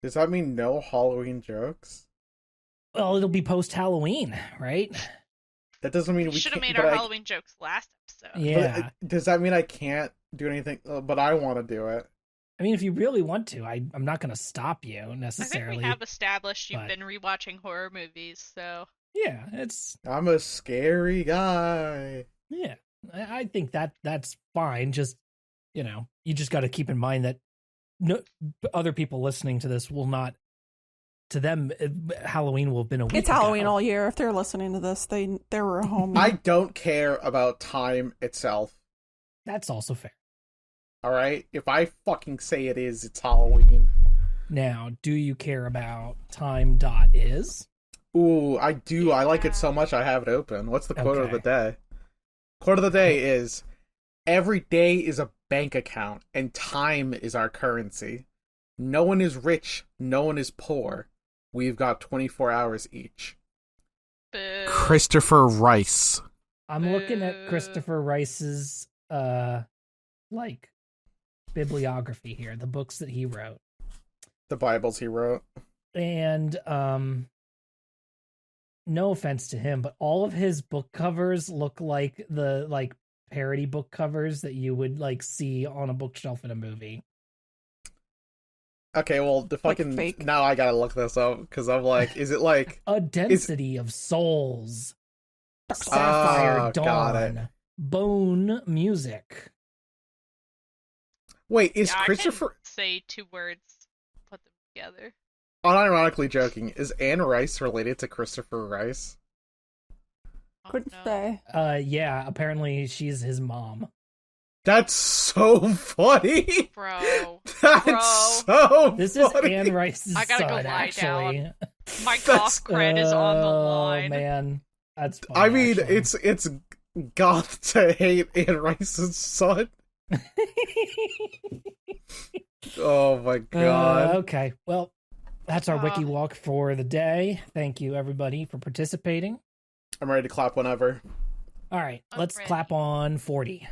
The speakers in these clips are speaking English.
Does that mean no Halloween jokes? Well, it'll be post-Halloween, right? That doesn't mean We we should have can't. made But our Halloween jokes last episode. Yeah. does that mean I can't do anything? But I want to do it. I mean, if you really want to, I'm not going to stop you I think necessarily. we have established you've but- been rewatching horror movies, so Yeah, it's I'm a scary guy. yeah. I think that's fine. Just you just got to keep in mind that no other people listening to this will not. To them, Halloween will have been a week It's Halloween ago. all year. If they're listening to this, they were home. I don't care about time itself. That's also fair. All right, if I fucking say it is, it's Halloween. Now, do you care about time.is? Ooh, I do. I like Yeah. it so much I have it open. What's the quote of Okay. the day? Quote of the day is, every day is a bank account, and time is our currency. No one is rich, no one is poor. We've got 24 hours each. boo. Christopher Rice. I'm looking at Christopher Rice's bibliography here, the books that he wrote. The Bibles he wrote. And no offense to him, but all of his book covers look like the parody book covers that you would see on a bookshelf in a movie. Okay, well, the Like fucking... fake. Now I gotta look this up, because I'm like, is it like... A density of souls. Sapphire got it. Dawn. Bone music. Wait, is Yeah, I Christopher... can say two words, put them together. Unironically joking, is Anne Rice related to Christopher Rice? Oh, Couldn't no. say. Yeah, apparently she's his mom. That's so funny! Bro. That's Bro. so This is funny! Anne Rice's I gotta go son, lie actually. down. My That's- goth cred is on the Oh, line. man. That's funny, I mean, actually. it's goth to hate Anne Rice's son. Oh my god. Okay, well, that's our wiki Ah. walk for the day. Thank you, everybody, for participating. I'm ready to clap whenever. All right, I'm let's ready. clap on 40.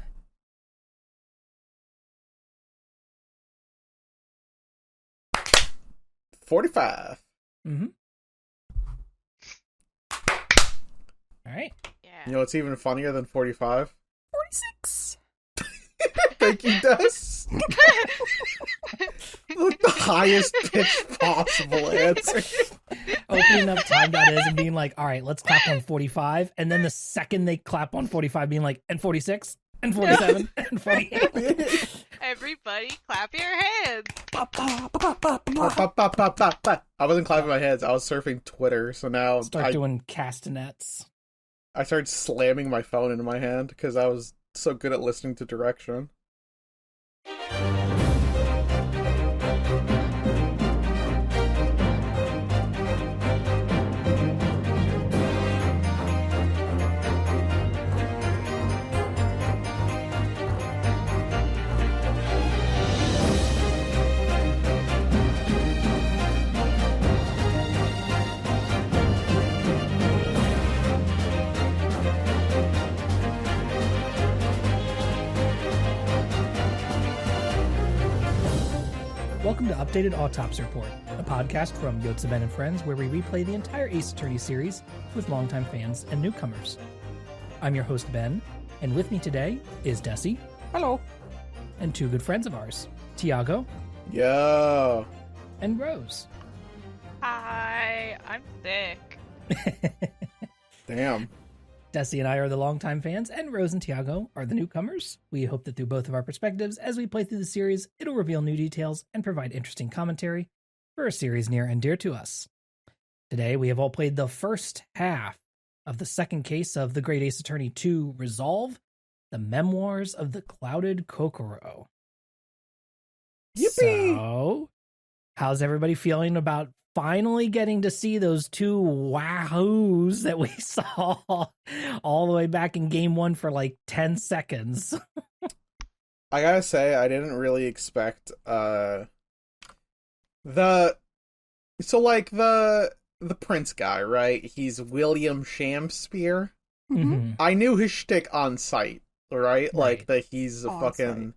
$45. Mm-hmm. All right. Yeah. You know what's even funnier than 45? 46. Thank you, Des. Like the highest pitch possible answer. Opening up time.is and being like, all right, let's clap on 45. And then the second they clap on 45, being like, and 46, and 47, and 48. Everybody clap your hands. Ba, ba, ba, ba, ba, ba. Pop, pop, pop, pop, pop. I wasn't clapping my hands. I was surfing Twitter. So now Start doing castanets. I started slamming my phone into my hand because I was so good at listening to direction. Welcome to Updated Autopsy Report, a podcast from Yotze Ben and Friends where we replay the entire Ace Attorney series with longtime fans and newcomers. I'm your host, Ben, and with me today is Dessy Hello. and two good friends of ours, Tiago Yo. and Rose. Hi, I'm sick. Damn. Dessy and I are the longtime fans, and Rose and Tiago are the newcomers. We hope that through both of our perspectives, as we play through the series, it'll reveal new details and provide interesting commentary for a series near and dear to us. Today, we have all played the first half of the second case of The Great Ace Attorney 2 Resolve, The Memoirs of the Clouded Kokoro. Yippee! So, how's everybody feeling about finally getting to see those two wahoos that we saw all the way back in game one for like 10 seconds? I gotta say, I didn't really expect the prince guy, right? He's William Shakespeare. Mhm. I knew his shtick on site, right? Like Right. that he's a On fucking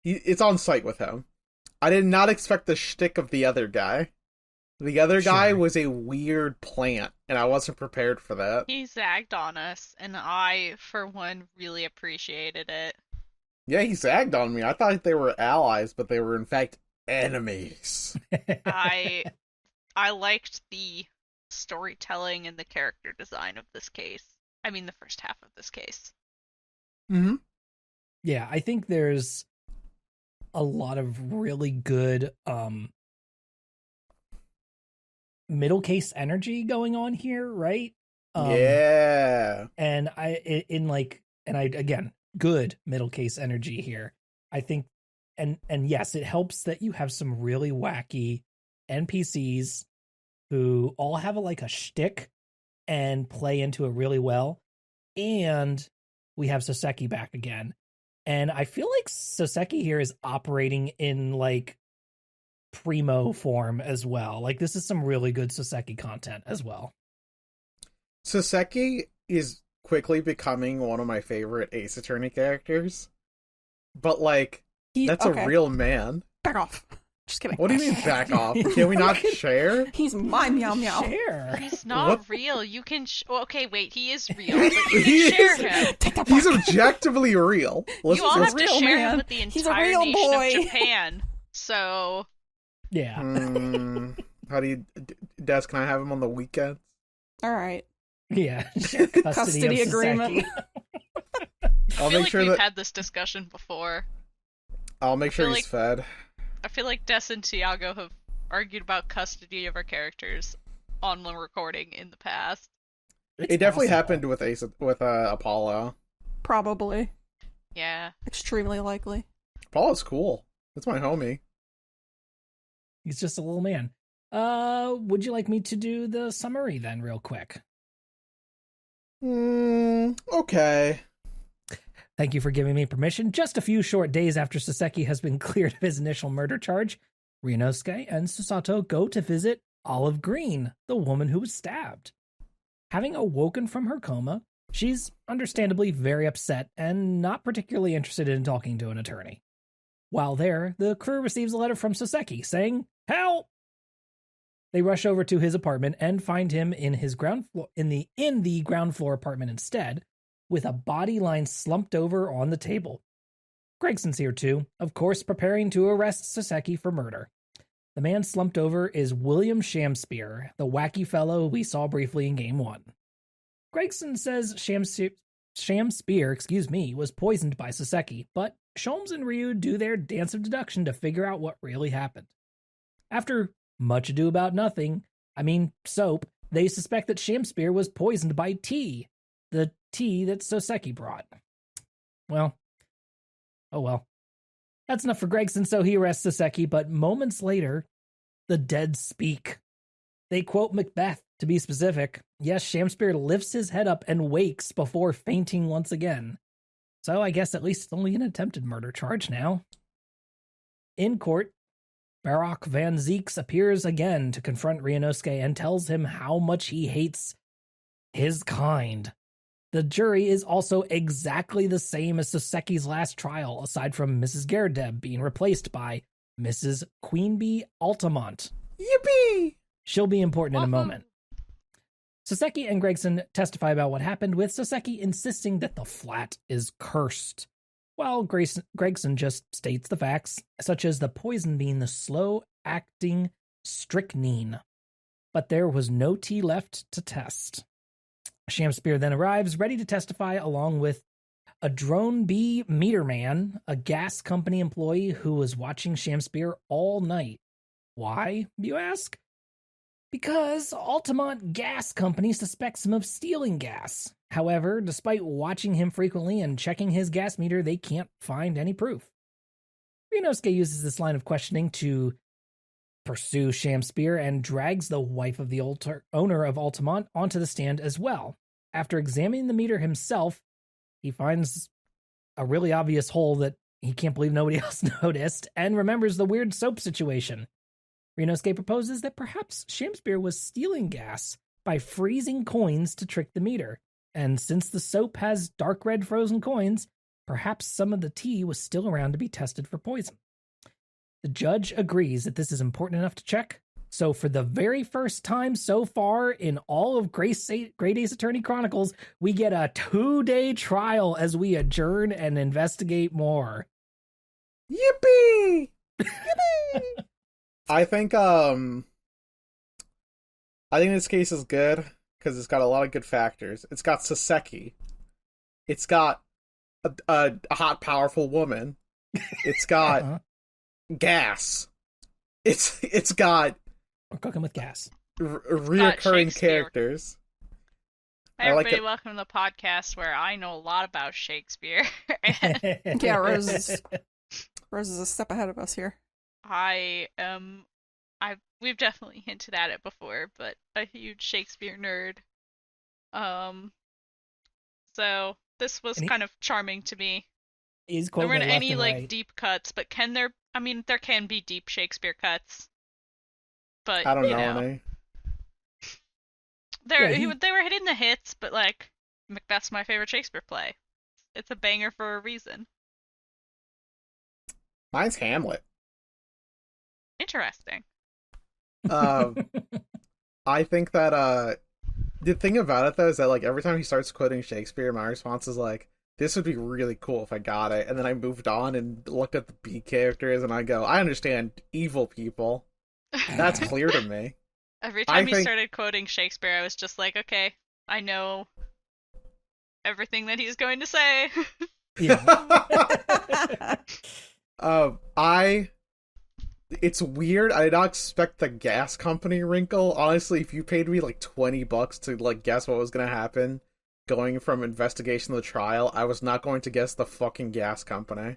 it's on site with him. I did not expect the shtick of the other guy. The other guy Sure. was a weird plant, and I wasn't prepared for that. He zagged on us, and I, for one, really appreciated it. Yeah, he zagged on me. I thought they were allies, but they were in fact enemies. I liked the storytelling and the character design of this case. I mean, the first half of this case. Mm-hmm. Yeah, I think there's a lot of really good middle case energy going on here, right? Yeah. And again, good middle case energy here. I think and yes, it helps that you have some really wacky NPCs who all have a shtick and play into it really well. And we have Soseki back again. And I feel like Soseki here is operating in primo form as well. Like, this is some really good Soseki content as well. Soseki is quickly becoming one of my favorite Ace Attorney characters. But, that's okay. a real man. Back off. Just kidding. What do you mean back off? Can we not share? He's my meow meow. Share. He's not What? real. You can. Okay, wait. He is real, but you He can share is- him. Take that He's back. objectively real. You all let's- have to real share man. him with the He's a entire real nation boy. of Japan. So Yeah. How do you... Des, can I have him on the weekends? All right. Yeah. Share custody of agreement. I I'll feel make like sure we've that... had this discussion before. I'll make sure feel he's fed. I feel like Des and Tiago have argued about custody of our characters on the recording in the past. It definitely happened with Apollo. Probably. Yeah. Extremely likely. Apollo's cool. That's my homie. He's just a little man. Would you like me to do the summary then, real quick? Okay. Thank you for giving me permission. Just a few short days after Soseki has been cleared of his initial murder charge, Ryunosuke and Susato go to visit Olive Green, the woman who was stabbed. Having awoken from her coma, she's understandably very upset and not particularly interested in talking to an attorney. While there, the crew receives a letter from Soseki saying, "Help!" They rush over to his apartment and find him in his ground floor apartment instead, with a body lying slumped over on the table. Gregson's here too, of course, preparing to arrest Soseki for murder. The man slumped over is William Shamspear, the wacky fellow we saw briefly in Game 1. Gregson says Shamspear, was poisoned by Soseki, but Sholmes and Ryu do their dance of deduction to figure out what really happened. After much ado about nothing, soap, they suspect that Shamspear was poisoned by tea, the tea that Soseki brought. Well, oh well. That's enough for Gregson, so he arrests Soseki, but moments later, the dead speak. They quote Macbeth, to be specific. Yes, Shamspear lifts his head up and wakes before fainting once again. So I guess at least it's only an attempted murder charge now. In court, Barak Van Zeeks appears again to confront Ryunosuke and tells him how much he hates his kind. The jury is also exactly the same as Soseki's last trial, aside from Mrs. Garadeb being replaced by Mrs. Queenbee Altamont. Yippee! She'll be important in a Woohoo. moment. Soseki and Gregson testify about what happened, with Soseki insisting that the flat is cursed, while Gregson just states the facts, such as the poison being the slow-acting strychnine. But there was no tea left to test. Shamspear then arrives, ready to testify, along with a drone bee meter man, a gas company employee who was watching Shamspear all night. Why, you ask? Because Altamont Gas Company suspects him of stealing gas. However, despite watching him frequently and checking his gas meter, they can't find any proof. Ryunosuke uses this line of questioning to pursue Shamspear and drags the wife of the owner of Altamont onto the stand as well. After examining the meter himself, he finds a really obvious hole that he can't believe nobody else noticed and remembers the weird soap situation. Ryunosuke proposes that perhaps Shamspear was stealing gas by freezing coins to trick the meter, and since the soap has dark red frozen coins, perhaps some of the tea was still around to be tested for poison. The judge agrees that this is important enough to check. So for the very first time so far in all of Great Ace Attorney Chronicles, we get a 2-day trial as we adjourn and investigate more. Yippee! Yippee! I think this case is good because it's got a lot of good factors. It's got Saseki. It's got a hot, powerful woman. It's got gas. It's got We're cooking with gas. reoccurring characters. Hi, I like everybody. it. Welcome to the podcast where I know a lot about Shakespeare. Yeah, Rose is a step ahead of us here. We've definitely hinted at it before, but a huge Shakespeare nerd. So this was kind of charming to me. He's There weren't left any and like right. deep cuts, but there can be deep Shakespeare cuts. But I don't you know any. Yeah, they were hitting the hits, but like Macbeth's my favorite Shakespeare play. It's a banger for a reason. Mine's Hamlet. Interesting. I think that the thing about it though is that like every time he starts quoting Shakespeare, my response is like, this would be really cool if I got it. And then I moved on and looked at the B characters and I go, I understand evil people. That's clear to me. Every time he started quoting Shakespeare, I was just like, okay, I know everything that he's going to say. Yeah. It's weird. I did not expect the gas company wrinkle. Honestly, if you paid me like $20 to like guess what was gonna happen, going from investigation to trial, I was not going to guess the fucking gas company.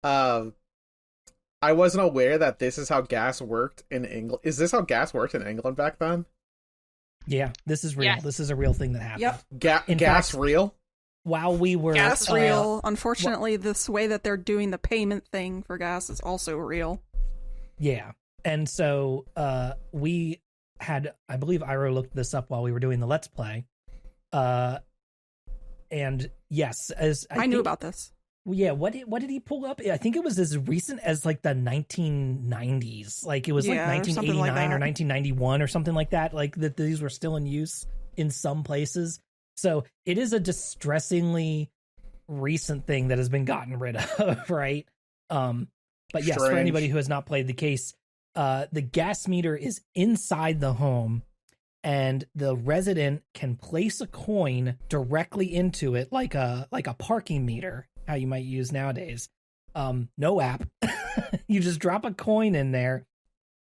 I wasn't aware that this is how gas worked in England. Is this how gas worked in England back then? Yeah, this is real. Yes. This is a real thing that happened. Yep. Gas fact, real? While we were Gas real. Unfortunately, this way that they're doing the payment thing for gas is also real. Yeah. And so we had, I believe Iro looked this up while we were doing the Let's Play. And yes, as I knew about this. Yeah, what did he pull up? I think it was as recent as like the 1990s. Like it was like 1989 or 1991 or something like that. Like that these were still in use in some places. So it is a distressingly recent thing that has been gotten rid of, right? But yes, for anybody who has not played the case, the gas meter is inside the home and the resident can place a coin directly into it like a parking meter, how you might use nowadays. No app. You just drop a coin in there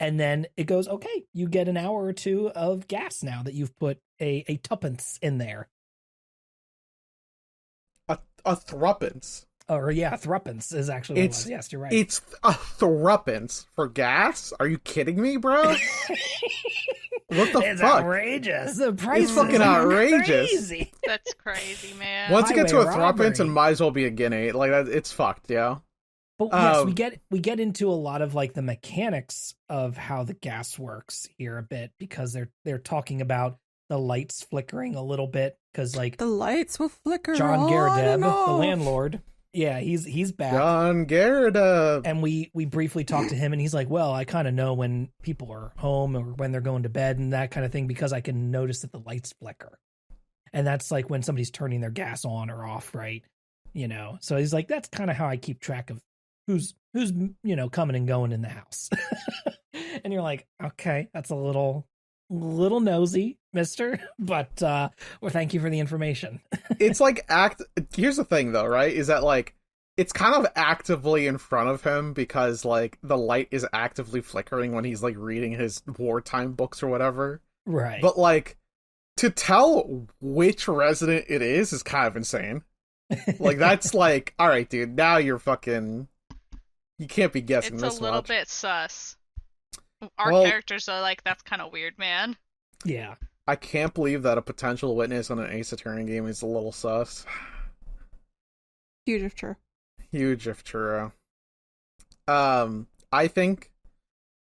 and then it goes, okay, you get an hour or two of gas now that you've put a tuppence in there. A thruppence. Or yeah, thruppence is actually what it was. Yes, you're right. It's a thruppence for gas? Are you kidding me, bro? What the It's fuck? outrageous. The price It's fucking outrageous. Crazy. That's crazy, man. Once you get to a Highway thruppence, it robbery. might as well be a guinea. Like it's fucked, yeah. But yes, we get into a lot of like the mechanics of how the gas works here a bit because they're talking about the lights flickering a little bit because like The lights will flicker John on Garadeb, and the off. landlord, yeah, he's back. John Garadeb. And we briefly talked to him and he's like, well, I kind of know when people are home or when they're going to bed and that kind of thing because I can notice that the lights flicker. And that's like when somebody's turning their gas on or off, right? You know, so he's like, that's kind of how I keep track of who's coming and going in the house. And you're like, okay, that's a little nosy, mister, but well, thank you for the information. It's like here's the thing though, right? Is that like it's kind of actively in front of him because like the light is actively flickering when he's like reading his wartime books or whatever. Right. But like to tell which resident it is kind of insane. Like that's like, all right, dude, now you're fucking you can't be guessing It's this a little much. bit sus. Our Well- characters are like, that's kind of weird, man. Yeah. I can't believe that a potential witness on an Ace Attorney game is a little sus. Huge if true. Huge if true. I hope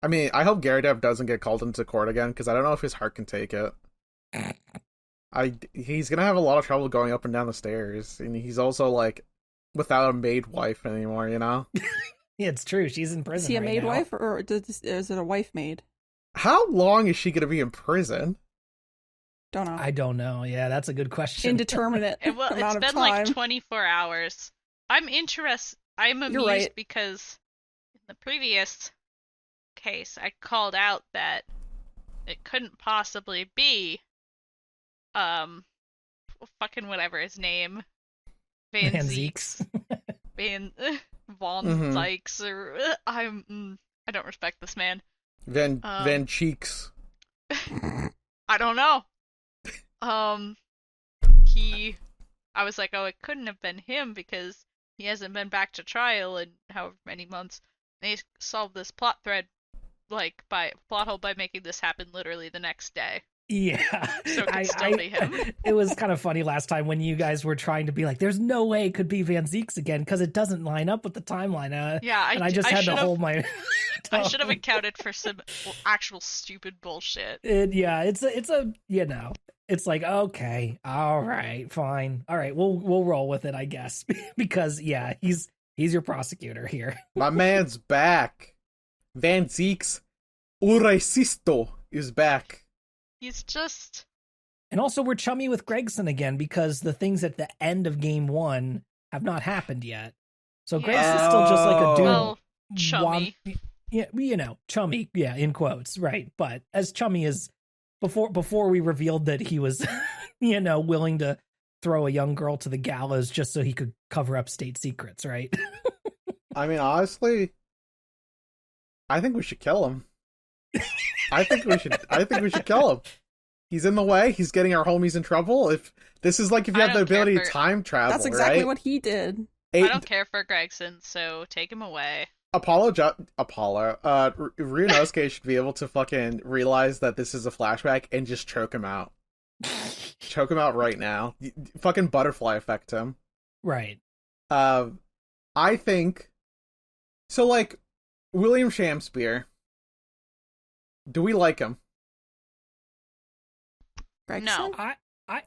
Garadeb doesn't get called into court again because I don't know if his heart can take it. He's gonna have a lot of trouble going up and down the stairs, and he's also like without a maid wife anymore, you know. Yeah, it's true. She's in prison. Is he a right maid now. wife or is it a wife maid? How long is she going to be in prison? Don't know. I don't know. Yeah, that's a good question. Indeterminate Well, amount it's of been time. like 24 hours. I'm amused You're right. because in the previous case, I called out that it couldn't possibly be, fucking whatever his name, Van Zeeks, Von Mhm. Dykes, or I don't respect this man. Van Cheeks. I don't know. I was like, oh, it couldn't have been him because he hasn't been back to trial in however many months. They solved this plot hole by making this happen literally the next day. Yeah, So it could still be him. It was kind of funny last time when you guys were trying to be like, "There's no way it could be Van Zeeks again because it doesn't line up with the timeline." Yeah, I just had to hold my. I should have accounted for some actual stupid bullshit. It's like, okay, all right, fine, all right, we'll roll with it, I guess, because yeah, he's your prosecutor here. My man's back. Van Zeeks Uresisto is back. He's just... And also, we're chummy with Gregson again because the things at the end of game 1 have not happened yet. So Gregson's still just like a dude. Well, chummy. Yeah, chummy, yeah, in quotes, right. But as chummy as before we revealed that he was, willing to throw a young girl to the gallows just so he could cover up state secrets, right? I mean, honestly, I think we should kill him. I think we should kill him. He's in the way. He's getting our homies in trouble. If you have the ability to time travel, That's exactly right? what he did. I don't care for Gregson, so take him away. Ryunosuke should be able to fucking realize that this is a flashback and just choke him out. Choke him out right now. Fucking butterfly effect him. Right. I think so. Like William Shamspeare. Do we like him? Gregson? No. I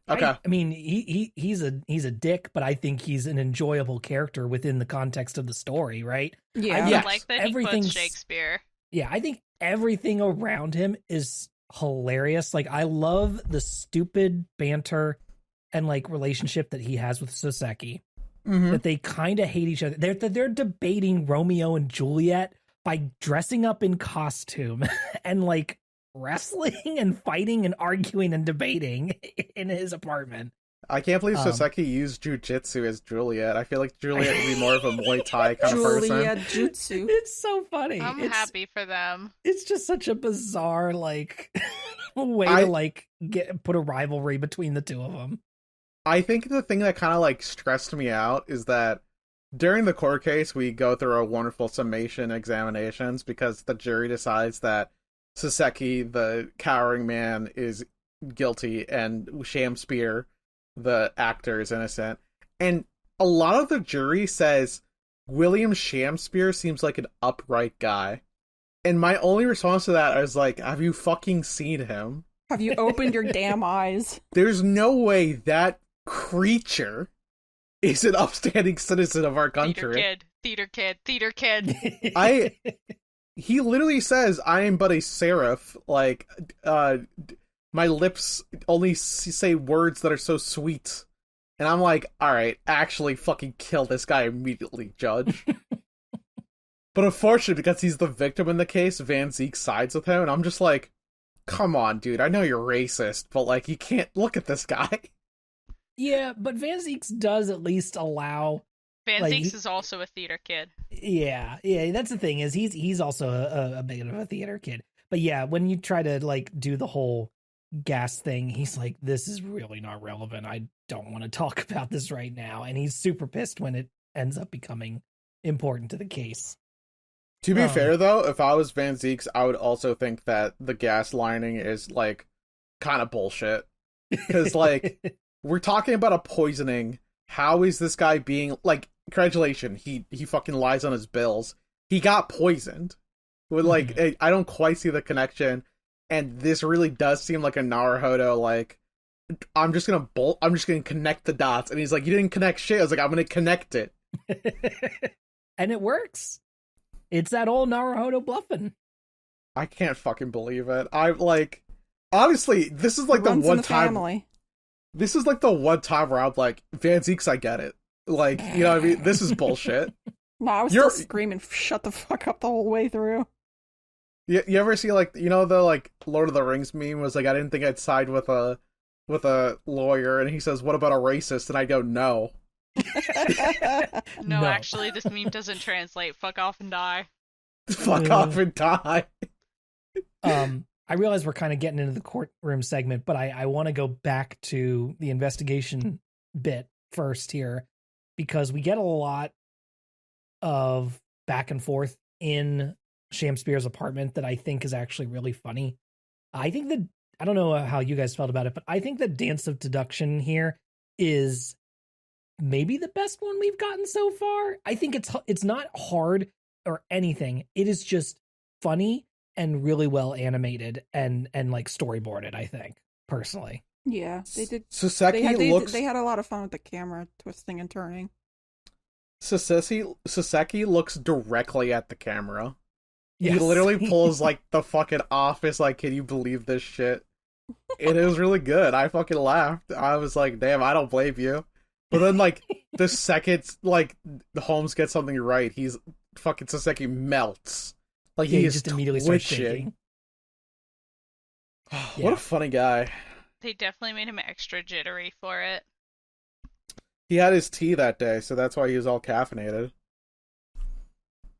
mean, he's a dick, but I think he's an enjoyable character within the context of the story, right? Yeah. I like that he quotes Shakespeare. Yeah, I think everything around him is hilarious. Like, I love the stupid banter and like relationship that he has with Soseki. Mm-hmm. That they kind of hate each other. They're debating Romeo and Juliet by dressing up in costume and like wrestling and fighting and arguing and debating in his apartment. I can't believe Soseki used jujitsu as Juliet. I feel like Juliet would be more of a Muay Thai kind of person. Juliet Jutsu. It's so funny. I'm happy for them. It's just such a bizarre like way to like put a rivalry between the two of them. I think the thing that kind of like stressed me out is that during the court case, we go through a wonderful summation examinations because the jury decides that Soseki, the cowering man, is guilty and Shamspeare, the actor, is innocent. And a lot of the jury says William Shamspeare seems like an upright guy. And my only response to that is like, have you fucking seen him? Have you opened your damn eyes? There's no way that creature is an upstanding citizen of our country. Theater kid. He literally says, I am but a seraph. Like, my lips only say words that are so sweet. And I'm like, alright, actually fucking kill this guy immediately, judge. But unfortunately, because he's the victim in the case, Van Zeek sides with him, and I'm just like, come on, dude, I know you're racist, but like, you can't look at this guy. Yeah, but Van Zeeks does at least allow... Van Zeeks is also a theater kid. Yeah, that's the thing, is he's also a bit of a theater kid. But yeah, when you try to like do the whole gas thing, he's like, this is really not relevant. I don't want to talk about this right now. And he's super pissed when it ends up becoming important to the case. To be fair, though, if I was Van Zeeks, I would also think that the gas lining is like kind of bullshit. Because like... We're talking about a poisoning. How is this guy being, like, congratulations, he fucking lies on his bills. He got poisoned. With, like, I don't quite see the connection. And this really does seem like a Naruhodo, like, I'm just gonna connect the dots. And he's like, you didn't connect shit. I was like, I'm gonna connect it. And it works. It's that old Naruhodo bluffing. I can't fucking believe it. I'm like, honestly, this is like the Runs in one the time. family. This is like the one time where I'm like, Van Zeeks, I get it. Like, you know what I mean? This is bullshit. No, I was still screaming, shut the fuck up the whole way through. You ever see, like, you know, the, like, Lord of the Rings meme was like, I didn't think I'd side with a lawyer, and he says, what about a racist? And I go, no. No, actually, this meme doesn't translate. Fuck off and die. Fuck off and die. I realize we're kind of getting into the courtroom segment, but I want to go back to the investigation bit first here, because we get a lot of back and forth in Shamspeare's apartment that I think is actually really funny. I don't know how you guys felt about it, but I think the dance of deduction here is maybe the best one we've gotten so far. I think it's not hard or anything. It is just funny and really well animated and like storyboarded, I think, personally. Yeah, they did. They had a lot of fun with the camera twisting and turning. Saseki looks directly at the camera. Yes. He literally pulls, like, the fucking Office, like, can you believe this shit? It was really good. I fucking laughed. I was like, damn, I don't blame you. But then, like, the second, like, Holmes gets something right, he's fucking Saseki melts. Like, he is just immediately starts shaking. What a funny guy. They definitely made him extra jittery for it. He had his tea that day, so that's why he was all caffeinated.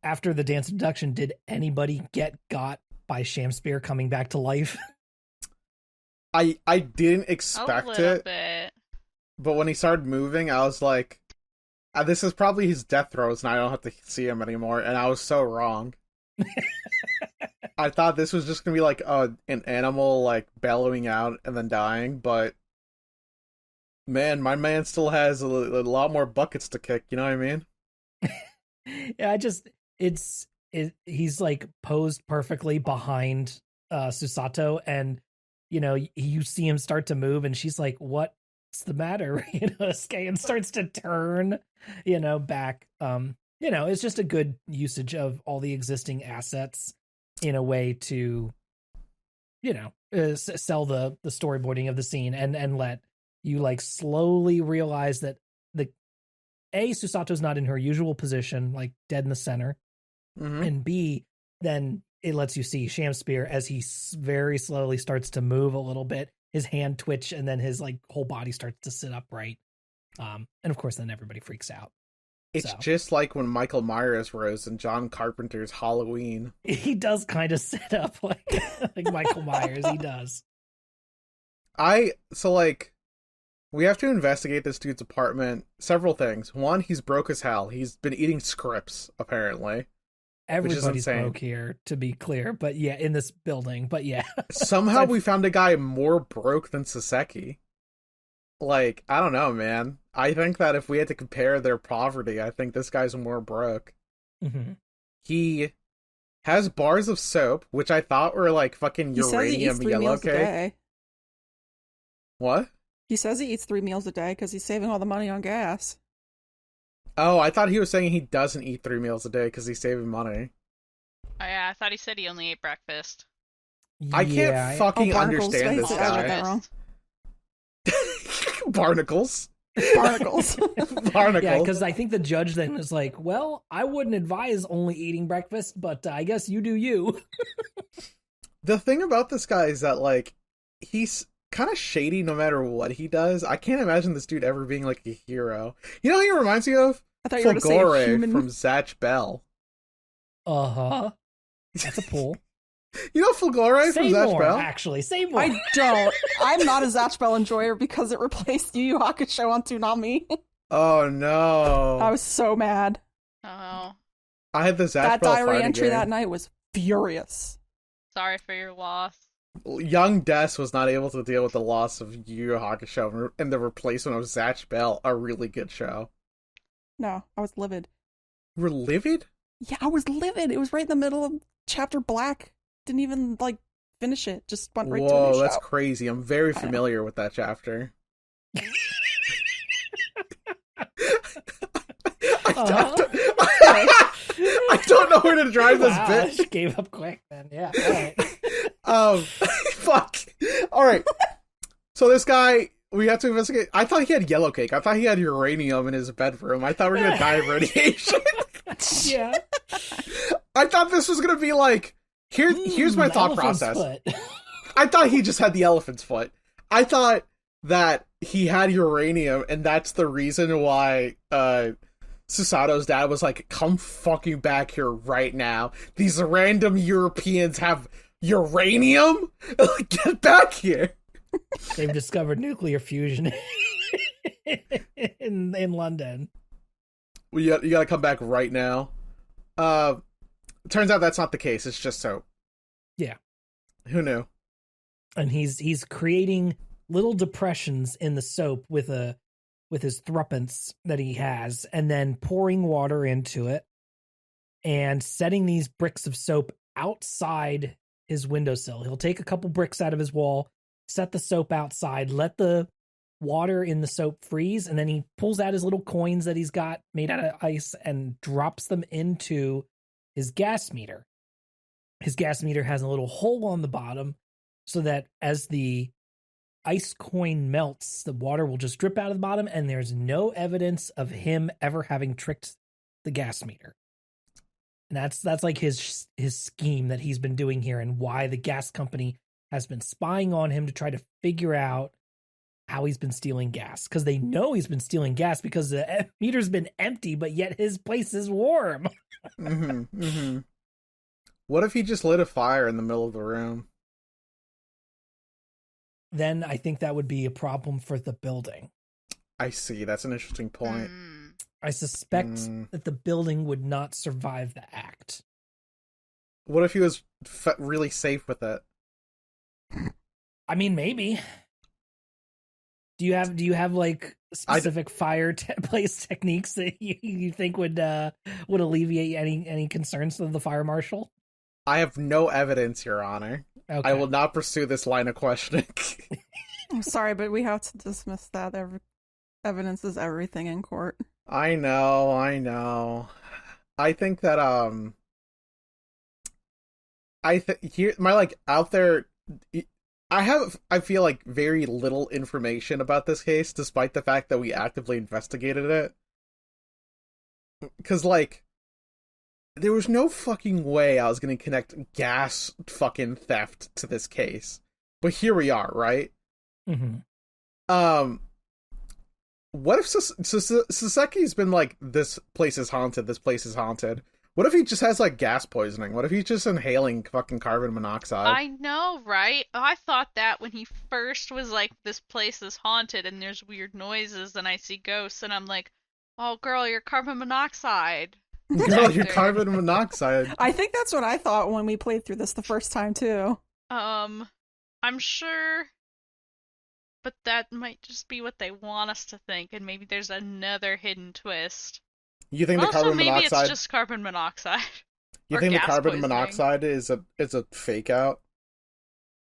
After the dance abduction, did anybody get got by Shamspeare coming back to life? I didn't expect a little it, bit. but when he started moving, I was like, this is probably his death throes, and I don't have to see him anymore, and I was so wrong. I thought this was just gonna be like an animal, like, bellowing out and then dying, but man, my man still has a lot more buckets to kick, you know what I mean? Yeah, he's like posed perfectly behind Susato, and you know, you see him start to move, and she's like, what's the matter? You know, and starts to turn, you know, back. You know, it's just a good usage of all the existing assets in a way to, you know, sell the storyboarding of the scene and let you, like, slowly realize that Susato's not in her usual position, like dead in the center. Mm-hmm. And B, then it lets you see Shamspeare as he very slowly starts to move a little bit, his hand twitch, and then his, like, whole body starts to sit upright. And of course, then everybody freaks out. It's just like when Michael Myers rose in John Carpenter's Halloween. He does kind of sit up like Michael Myers. He does. We have to investigate this dude's apartment. Several things. One, he's broke as hell. He's been eating scripts, apparently. Everybody's broke here, to be clear. But yeah, in this building. But yeah. Somehow we found a guy more broke than Saseki. Like, I don't know, man. I think that if we had to compare their poverty, I think this guy's more broke. Mm-hmm. He has bars of soap, which I thought were like fucking uranium yellow cake. What? He says he eats 3 meals a day because he's saving all the money on gas. Oh, I thought he was saying he doesn't eat 3 meals a day because he's saving money. Oh, yeah, I thought he said he only ate breakfast. I can't fucking understand this guy. I read that wrong. Barnacles. Barnacles. Yeah, because I think the judge then was like, well, I wouldn't advise only eating breakfast, but I guess you do you. The thing about this guy is that, like, he's kind of shady no matter what he does. I can't imagine this dude ever being, like, a hero. You know who he reminds me of? I thought you were going to say human from Zatch Bell. Uh-huh. That's a pull. You know Fulgore from Zatch Bell? Actually, say more. I don't. I'm not a Zatch Bell enjoyer because it replaced Yu Yu Hakusho on Toonami. Oh no! I was so mad. Oh. I had the Zatch Bell diary entry game. that night was furious. Sorry for your loss. Young Des was not able to deal with the loss of Yu Yu Hakusho and the replacement of Zatch Bell, a really good show. No, I was livid. You were livid? Yeah, I was livid. It was right in the middle of Chapter Black. Didn't even, like, finish it. Just went right to the show. Whoa, that's crazy. I'm very familiar with that chapter. I don't know where to drive this Wow, bitch. she gave up quick then. Yeah. All right. Fuck. All right. So this guy, we have to investigate. I thought he had yellow cake. I thought he had uranium in his bedroom. I thought we were gonna die of radiation. Yeah. I thought this was gonna be like, here's my thought elephant's process. foot. I thought he just had the elephant's foot. I thought that he had uranium, and that's the reason why Susato's dad was like, come fucking back here right now. These random Europeans have uranium? Get back here. They've discovered nuclear fusion in London. Well, you gotta come back right now. Turns out that's not the case. It's just soap. Yeah. Who knew? And he's creating little depressions in the soap with his thruppence that he has, and then pouring water into it and setting these bricks of soap outside his windowsill. He'll take a couple bricks out of his wall, set the soap outside, let the water in the soap freeze, and then he pulls out his little coins that he's got made out of ice and drops them into his gas meter. His gas meter has a little hole on the bottom so that as the ice coin melts, the water will just drip out of the bottom, and there's no evidence of him ever having tricked the gas meter. And that's like his scheme that he's been doing here, and why the gas company has been spying on him to try to figure out how he's been stealing gas, because they know he's been stealing gas because the meter's been empty, but yet his place is warm. What if he just lit a fire in the middle of the room? Then I think that would be a problem for the building. I see. That's an interesting point. I suspect that the building would not survive the act. What if he was really safe with it? I mean, maybe. Do you have like specific fireplace techniques that you think would alleviate any concerns of the fire marshal? I have no evidence, Your Honor. Okay. I will not pursue this line of questioning. I'm sorry, but we have to dismiss that. Evidence is everything in court. I know. I think that I feel like very little information about this case, despite the fact that we actively investigated it. Because, like, there was no fucking way I was going to connect gas fucking theft to this case. But here we are, right? Mm-hmm. What if Saseki's been like, this place is haunted, this place is haunted? What if he just has, like, gas poisoning? What if he's just inhaling fucking carbon monoxide? I know, right? I thought that when he first was like, this place is haunted and there's weird noises and I see ghosts, and I'm like, oh, girl, you're carbon monoxide. Girl, you're carbon monoxide. I think that's what I thought when we played through this the first time, too. I'm sure, but that might just be what they want us to think, and maybe there's another hidden twist. You think Also, the carbon maybe monoxide? it's just carbon monoxide. You or think the gas carbon poisoning. monoxide is a fake out?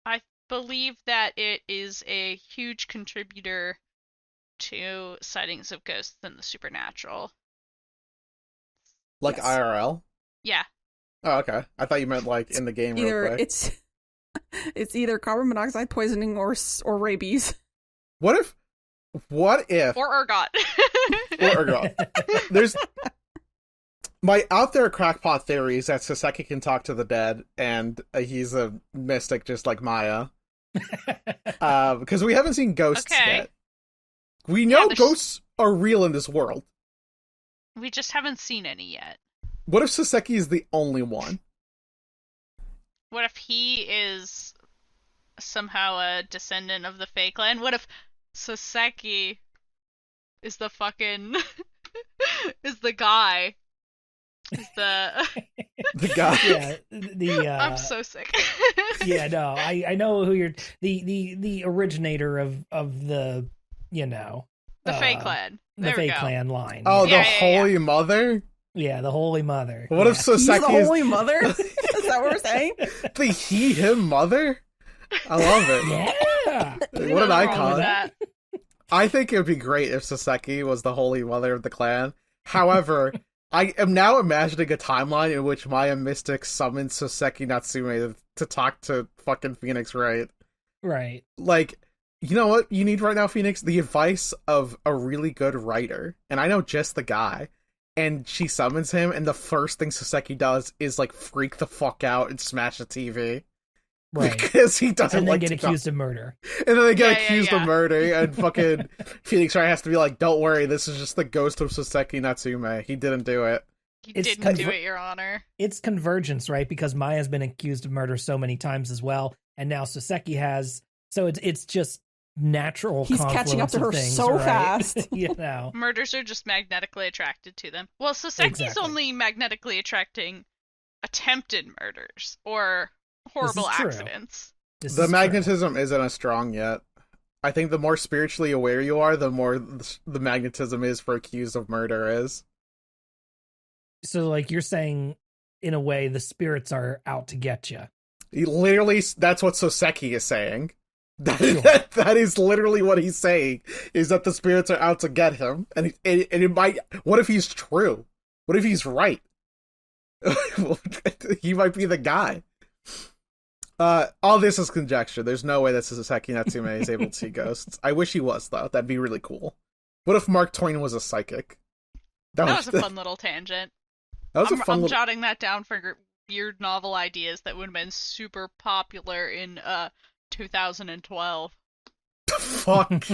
I believe that it is a huge contributor to sightings of ghosts and the supernatural. Like Yes. IRL? Yeah. Oh, okay. I thought you meant like in the game. Either real quick. it's either carbon monoxide poisoning or rabies. What if? Or ergot. Or ergot. There's my out there crackpot theory is that Saseki can talk to the dead, and he's a mystic just like Maya. Because we haven't seen ghosts Okay. yet. We know there's- ghosts are real in this world. We just haven't seen any yet. What if Saseki is the only one? What if he is somehow a descendant of the Fey clan? What if Saseki is the fucking is the guy? Is the The guy. Yeah, the I'm so sick. yeah, no, I know who you're the originator of the The Fey clan. the There we Fey go. clan line. Oh, Yeah, the yeah, Holy Mother? Yeah, the Holy Mother. What if He's the Saseki is Holy Mother? Is that what we're saying? the he, him mother? I love it. Yeah. What Nothing an wrong icon. with that. I think it would be great if Saseki was the Holy Mother of the clan. However, I am now imagining a timeline in which Maya Mystic summons Soseki Natsume to talk to fucking Phoenix Wright. Right. Like, you know what you need right now, Phoenix? The advice of a really good writer. And I know just the guy. And she summons him, and the first thing Soseki does is, like, freak the fuck out and smash the TV. Right. Because he doesn't And then like get to accused of murder. And then they get Yeah, accused of yeah. murder, and fucking Phoenix Wright has to be like, don't worry, this is just the ghost of Soseki Natsume. He didn't do it. He It's didn't do it, Your Honor. It's convergence, right? Because Maya's been accused of murder so many times as well, and now Soseki has. So it's just natural. He's catching up confluence to of her things, so right? fast. You know. Murders are just magnetically attracted to them. Well, Soseki's Exactly. only magnetically attracting attempted murders or horrible true. accidents. This The is true. magnetism isn't as strong yet. I think the more spiritually aware you are, the more the magnetism is for accused of murder is. So, like you're saying, in a way, the spirits are out to get you. Literally, that's what Soseki is saying. Sure. That is literally what he's saying, is that the spirits are out to get him. And it might... What if he's true? What if he's right? He might be the guy. All this is conjecture. There's no way that Soseki Natsume is able to see ghosts. I wish he was, though. That'd be really cool. What if Mark Twain was a psychic? That was a fun little tangent. That was a I'm fun little... jotting that down for weird novel ideas that would have been super popular in 2012. Fuck.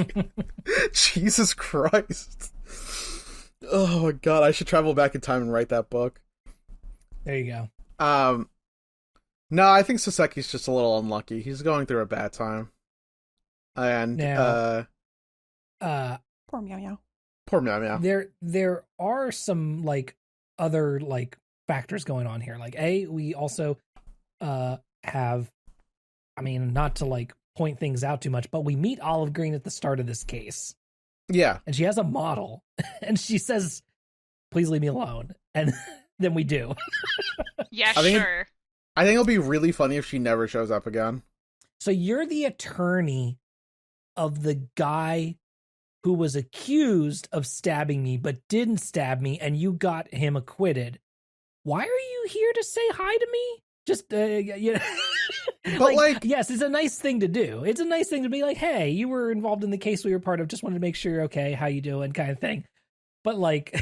Jesus Christ. Oh my god, I should travel back in time and write that book. There you go. No, I think Soseki's just a little unlucky. He's going through a bad time. And, Now, Poor Meow Meow. poor Meow Meow. there are some like other like factors going on here. Like we also have, I mean, not to like point things out too much, but we meet Olive Green at the start of this case. Yeah. And she has a model and she says, please leave me alone. And then we do. Yeah, I think- sure. I think it'll be really funny if she never shows up again. So you're the attorney of the guy who was accused of stabbing me but didn't stab me, and you got him acquitted. Why are you here to say hi to me? Just you know, But like, yes, it's a nice thing to do. It's a nice thing to be like, hey, you were involved in the case we were part of. Just wanted to make sure you're okay. How you doing? Kind of thing. But like,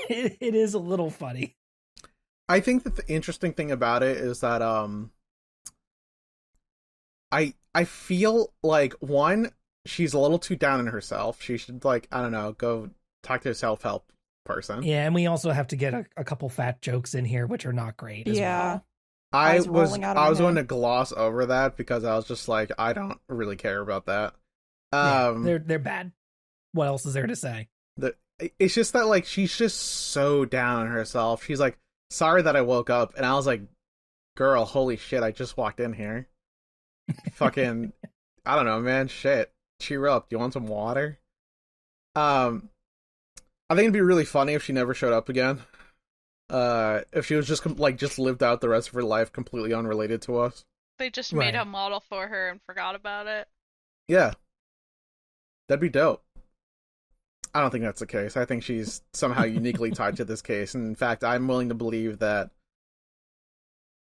it is a little funny. I think that the interesting thing about it is that I feel like, one, she's a little too down in herself. She should, like, I don't know, go talk to a self-help person. Yeah, and we also have to get a couple fat jokes in here, which are not great. As Yeah. well. I Eyes was rolling out of my going to head. gloss over that because I was just like, I don't really care about that. Yeah, they're bad. What else is there to say? It's just that, like, she's just so down on herself. She's like, sorry that I woke up, and I was like, girl, holy shit, I just walked in here. Fucking, I don't know, man, shit. Cheer up. Do you want some water? I think it'd be really funny if she never showed up again. If she was just lived out the rest of her life completely unrelated to us. They just Right. made a model for her and forgot about it. Yeah. That'd be dope. I don't think that's the case. I think she's somehow uniquely tied to this case. And in fact, I'm willing to believe that,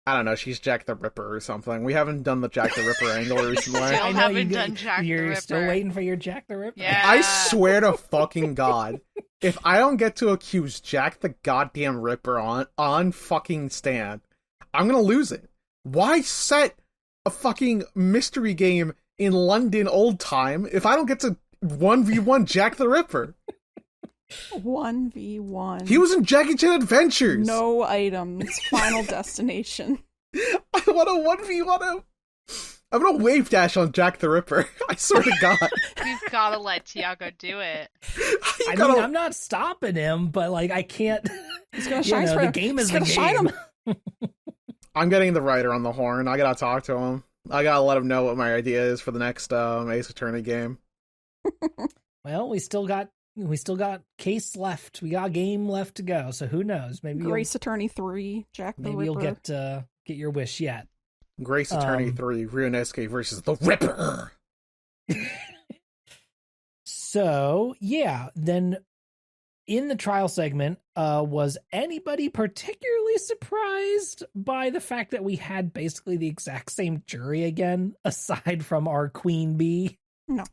I don't know, she's Jack the Ripper or something. We haven't done the Jack the Ripper angle recently. Still I know haven't you, done Jack the you're still Ripper. waiting for your Jack the Ripper. Yeah. I swear to fucking God, if I don't get to accuse Jack the goddamn Ripper on fucking stand, I'm gonna lose it. Why set a fucking mystery game in London old time if I don't get to 1v1 Jack the Ripper? 1v1. He was in Jackie Chan Adventures! No items. Final destination. I want to 1v1 him! I'm gonna wave dash on Jack the Ripper. I swear to God. We've gotta let Tiago do it. I mean, I'm not stopping him, but like, I can't. He's gonna You shine know, for the him. game is He's the gonna shine game. him. I'm getting the writer on the horn. I gotta talk to him. I gotta let him know what my idea is for the next Ace Attorney game. Well, we still got case left. We got game left to go. So who knows? Maybe Grace Attorney 3, Jack the you'll Ripper. get your wish yet. Grace Attorney 3, Ryunosuke versus the Ripper. So yeah, then in the trial segment, was anybody particularly surprised by the fact that we had basically the exact same jury again, aside from our queen bee? No.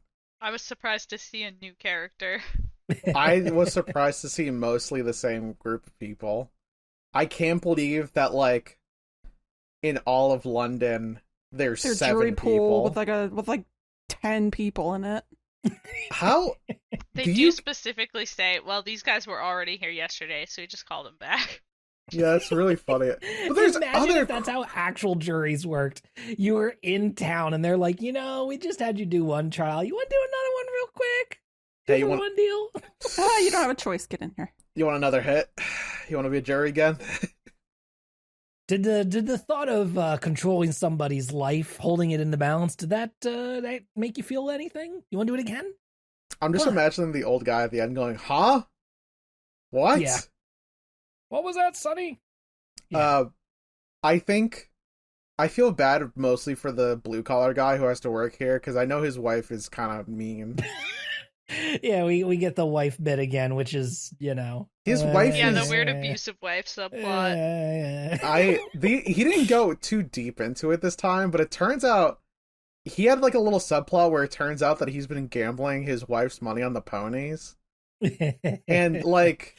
I was surprised to see a new character. I was surprised to see mostly the same group of people. I can't believe that, like, in all of London, there's Their 7 jury pool people. with 10 people in it. How? They Do do you- specifically say, well, these guys were already here yesterday, so we just called them back. Yeah, it's really funny. But there's Imagine other. if that's how actual juries worked. You were in town and they're like, we just had you do one trial. You want to do another one real quick? Hey, Two you for want- one deal? You don't have a choice. Get in here. You want another hit? You want to be a jury again? Did the thought of controlling somebody's life, holding it in the balance, did that make you feel anything? You want to do it again? I'm just What? imagining the old guy at the end going, huh? What? Yeah. What was that, Sonny? I think I feel bad mostly for the blue collar guy who has to work here because I know his wife is kind of mean. Yeah, we get the wife bit again, which is, His wife Yeah, the is- weird abusive wife subplot. He didn't go too deep into it this time, but it turns out he had like a little subplot where it turns out that he's been gambling his wife's money on the ponies. And like,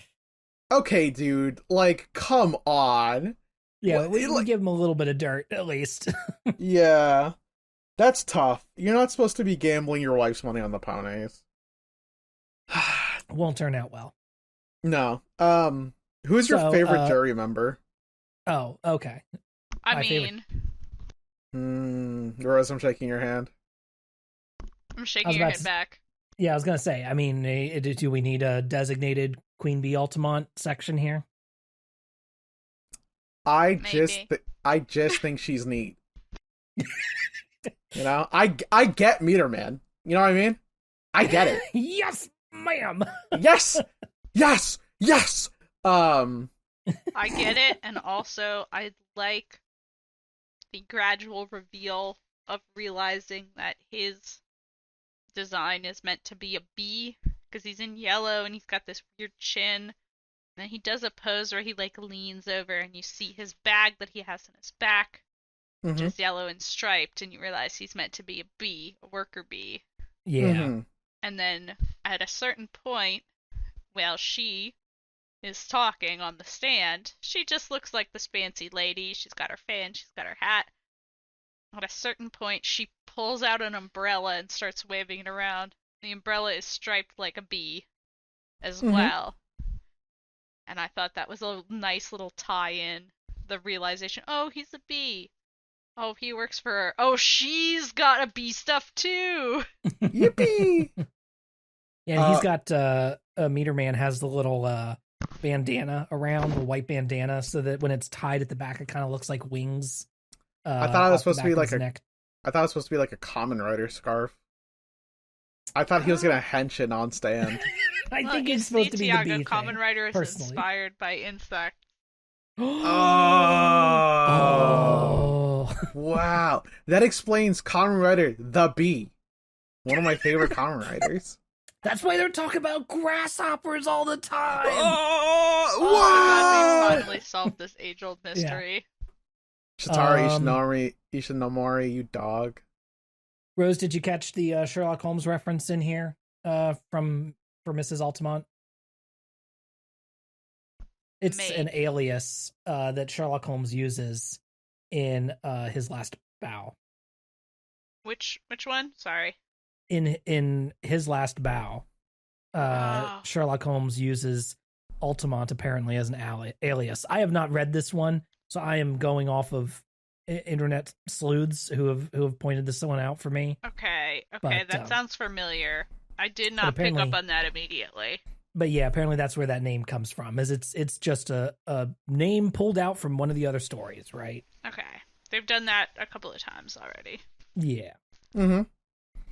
okay, dude, like, come on. yeah, What- we give him a little bit of dirt at least. Yeah. That's tough. You're not supposed to be gambling your wife's money on the ponies. Won't turn out well. No. Who's your So, favorite jury member? Oh, okay. I My favorite. mean, Rose, I'm shaking your hand. I'm I shaking was your about head to- back. Yeah, I was gonna say. I mean, do we need a designated Queen Bee Altamont section here? I Maybe. just think she's neat. You know, I get Meter Man. You know what I mean? I get it. Yes, ma'am. Yes, yes, yes. I get it, and also I like the gradual reveal of realizing that his design is meant to be a bee because he's in yellow and he's got this weird chin. And then he does a pose where he like leans over and you see his bag that he has on his back, which Mhm. is yellow and striped, and you realize he's meant to be a bee, a worker bee. Yeah. Mhm. And then at a certain point, while she is talking on the stand, she just looks like this fancy lady. She's got her fan, she's got her hat. At a certain point, she pulls out an umbrella and starts waving it around. The umbrella is striped like a bee as Mhm. well. And I thought that was a nice little tie-in. The realization, oh, he's a bee. Oh, he works for her. Oh, she's got a bee stuff too. Yippee! Yeah, and he's got Meter Man has the little bandana around, the white bandana, so that when it's tied at the back, it kind of looks like wings. I thought it was off the supposed to be back of like his a- neck. I thought it was supposed to be like a Common Rider scarf. I thought he was gonna hench it on stand. I Well, think you it's supposed see, to be Tiago, the bee Common thing. Rider is personally. inspired by insects. Oh. Wow, that explains Common Rider the Bee. One of my favorite Common Riders. That's why they're talking about grasshoppers all the time. Oh, Oh my god, we what? finally solved this age-old mystery. Shatara Um, Ishinomori, you dog. Rose, did you catch the Sherlock Holmes reference in here for Mrs. Altamont? It's an Maybe. alias that Sherlock Holmes uses in his last bow. Which one? Sorry. In his last bow, Ah. Sherlock Holmes uses Altamont apparently as an alias. I have not read this one, so I am going off of internet sleuths who have pointed this one out for me. Okay, But, that sounds familiar. I did not pick apparently- up on that immediately. But yeah, apparently that's where that name comes from. Is it's just a name pulled out from one of the other stories, right? Okay. They've done that a couple of times already. Yeah. Mm-hmm.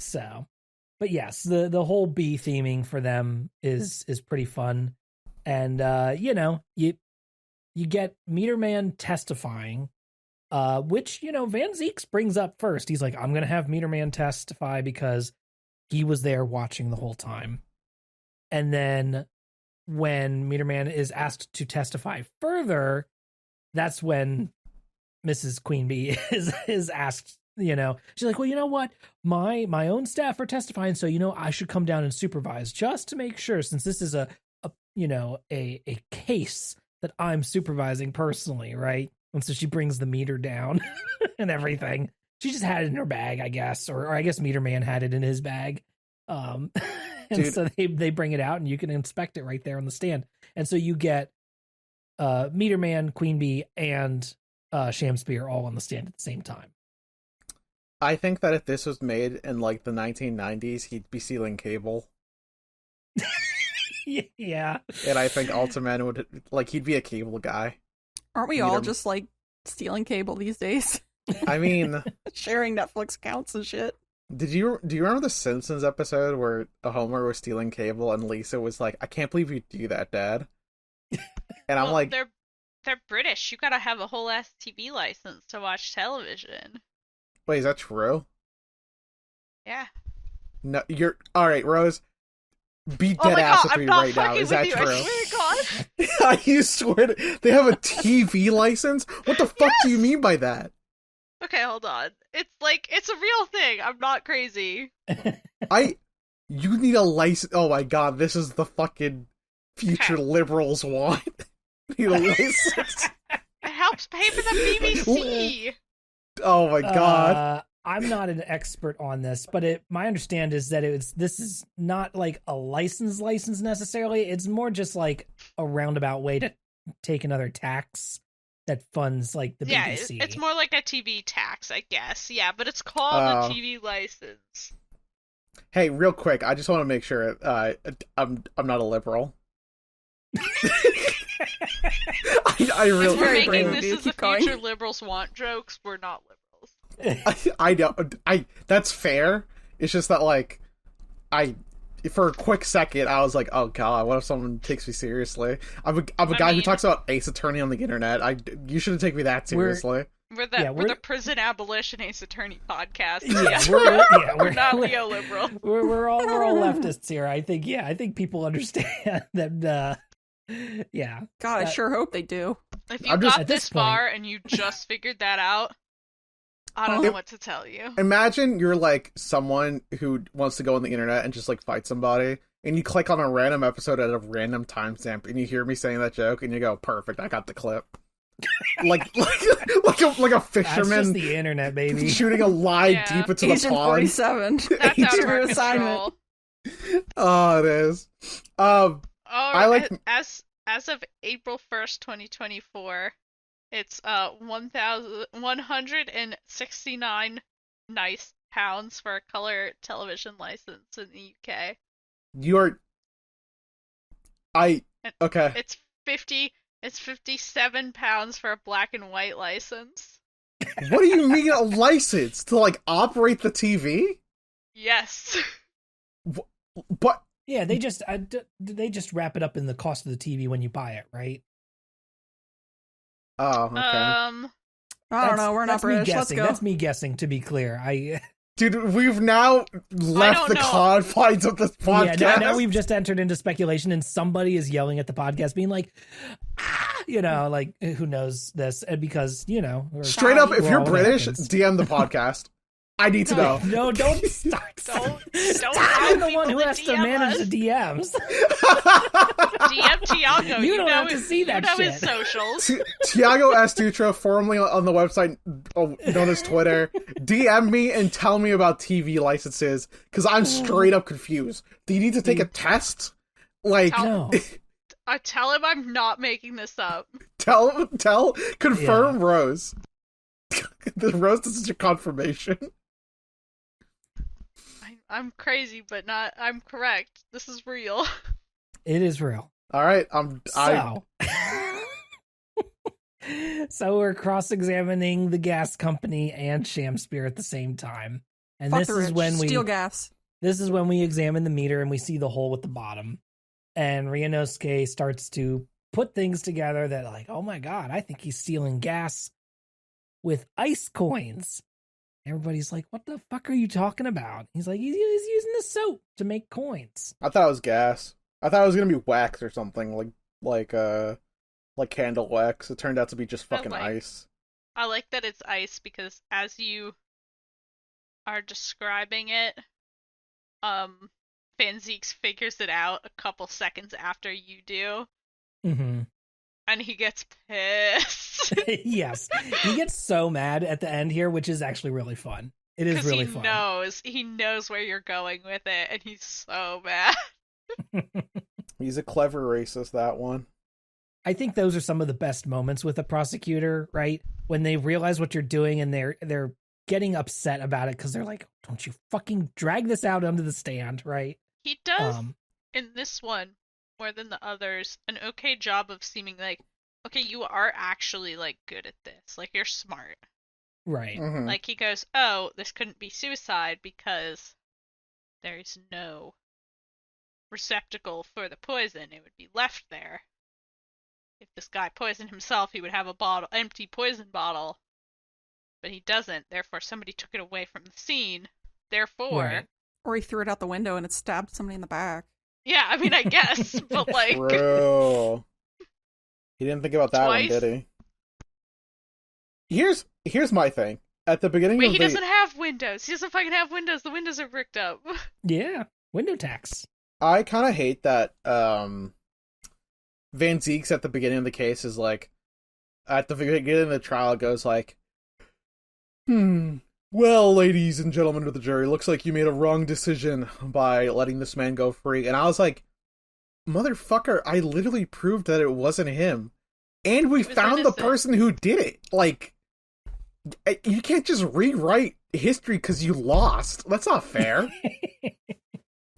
So, but yes, the whole bee theming for them is pretty fun, and you get Meter Man testifying, which Van Zeeks brings up first. He's like, I'm gonna have Meter Man testify because he was there watching the whole time, and then when Meter Man is asked to testify further, that's when Mrs. Queen Bee is asked, you know, she's like, well, you know what? My own staff are testifying, so, you know, I should come down and supervise just to make sure, since this is a case that I'm supervising personally, right? And so she brings the meter down and everything. She just had it in her bag, I guess, or I guess Meter Man had it in his bag. And Dude. so they bring it out and you can inspect it right there on the stand. And so you get Meter Man, Queen Bee, and Shamspear all on the stand at the same time. I think that if this was made in like the 1990s, he'd be stealing cable. Yeah. And I think Ultraman would, like, he'd be a cable guy. Aren't we Meter- all just like stealing cable these days? I mean, Sharing Netflix accounts and shit. do you remember the Simpsons episode where Homer was stealing cable and Lisa was like, I can't believe you do that, Dad. And I'm Well, like, they're British. You gotta have a whole ass TV license to watch television. wait, is that true? Yeah. No, you're all right, Rose. Be Oh dead my ass god, with I'm me not right now. fucking Is with that you. true? I swear to God. You swear they have a TV license? What the fuck do you mean by that? Okay, hold on. It's a real thing. I'm not crazy. You need a license. Oh my god, this is the fucking future Okay. liberals want. You need a license. It helps pay for the BBC. Oh my god. I'm not an expert on this, but my understand is that this is not like a license necessarily. It's more just like a roundabout way to take another tax that funds like the Yeah, BBC. it's more like a TV tax, I guess. Yeah, but it's called a TV license. Hey, real quick, I just want to make sure I'm not a liberal. I If really we're very making brave of this you. as the Keep going. future liberals want jokes, we're not liberals. I know. That's fair. It's just that, like, for a quick second, I was like, oh god, what if someone takes me seriously? I'm a guy who mean- talks about Ace Attorney on the internet. You shouldn't take me that seriously. We're the prison abolition Ace Attorney podcast. Yeah, We're not neoliberal. We're all leftists here. I think people understand that. Yeah. God, I sure hope they do. If you I'm just- got at this this far and you just figured that out, I don't know what to tell you. Imagine you're like someone who wants to go on the internet and just like fight somebody, and you click on a random episode at a random timestamp, and you hear me saying that joke, and you go, "Perfect, I got the clip." like a That's fisherman just the internet, baby. shooting a line Yeah. deep into the Agent pond. 47. That's out of Your our assignment. control. Oh, it is. Oh, I like- as of April 1st, 2024, it's 1,169 nice pounds for a color television license in the UK. You're. Okay. It's 57 pounds for a black and white license. What do you mean a license to like operate the TV? Yes. But Yeah, they just wrap it up in the cost of the TV when you buy it, right? oh, okay. I don't know. We're not that's me British. Let's guessing. go. That's me guessing. To be clear, Dude, we've now left don't the know. confines of this podcast. now we've just entered into speculation, and somebody is yelling at the podcast, being like, like who knows this? And because we're Straight up, if we're you're all British, Americans. DM the podcast. I need to know. No, don't start. Don't I'm tell the one who people has to DM manage us. the DMs. DM Tiago. You don't know have to see that you know his shit. socials. Tiago Astutra, formerly on the website known as Twitter, DM me and tell me about TV licenses, because I'm straight up confused. Do you need to take a test? Like, No. I tell him I'm not making this up. confirm Rose. The Rose is such a confirmation. I'm crazy, but not. I'm correct. This is real. It is real. All right, So we're cross-examining the gas company and Shamspear at the same time, and Fuck this the is rich. when Steal gas. This is when we examine the meter and we see the hole at the bottom. And Ryunosuke starts to put things together that, like, oh my god, I think he's stealing gas with ice coins. Everybody's like, what the fuck are you talking about? He's like, he's using the soap to make coins. I thought it was gas. I thought it was gonna be wax or something like candle wax. It turned out to be just fucking ice. I like that it's ice because as you are describing it, Van Zieks figures it out a couple seconds after you do, Mm-hmm. and he gets pissed. Yes, he gets so mad at the end here, which is actually really fun. It is really fun. He knows where you're going with it, and he's so mad. He's a clever racist, that one. I think those are some of the best moments with a prosecutor, right? When they realize what you're doing and they're getting upset about it because they're like, "Don't you fucking drag this out onto the stand," right? He does in this one more than the others an okay job of seeming like, okay, you are actually like good at this, like you're smart, right? Mm-hmm. Like he goes, "Oh, this couldn't be suicide because there's no receptacle for the poison. It would be left there. If this guy poisoned himself, he would have a empty poison bottle. But he doesn't, therefore somebody took it away from the scene. Therefore..." Right. Or he threw it out the window and it stabbed somebody in the back. Yeah, I mean, I guess, but like... Bro. He didn't think about that Twice? one, did he? Here's my thing. At the beginning Wait, of he doesn't have windows. He doesn't fucking have windows. The windows are bricked up. Yeah, window tax. I kind of hate that Van Zieks at the beginning of the case is like, at the beginning of the trial goes like, well, ladies and gentlemen of the jury, looks like you made a wrong decision by letting this man go free. And I was like, motherfucker, I literally proved that it wasn't him. And we found the person who did it. Like, you can't just rewrite history because you lost. That's not fair.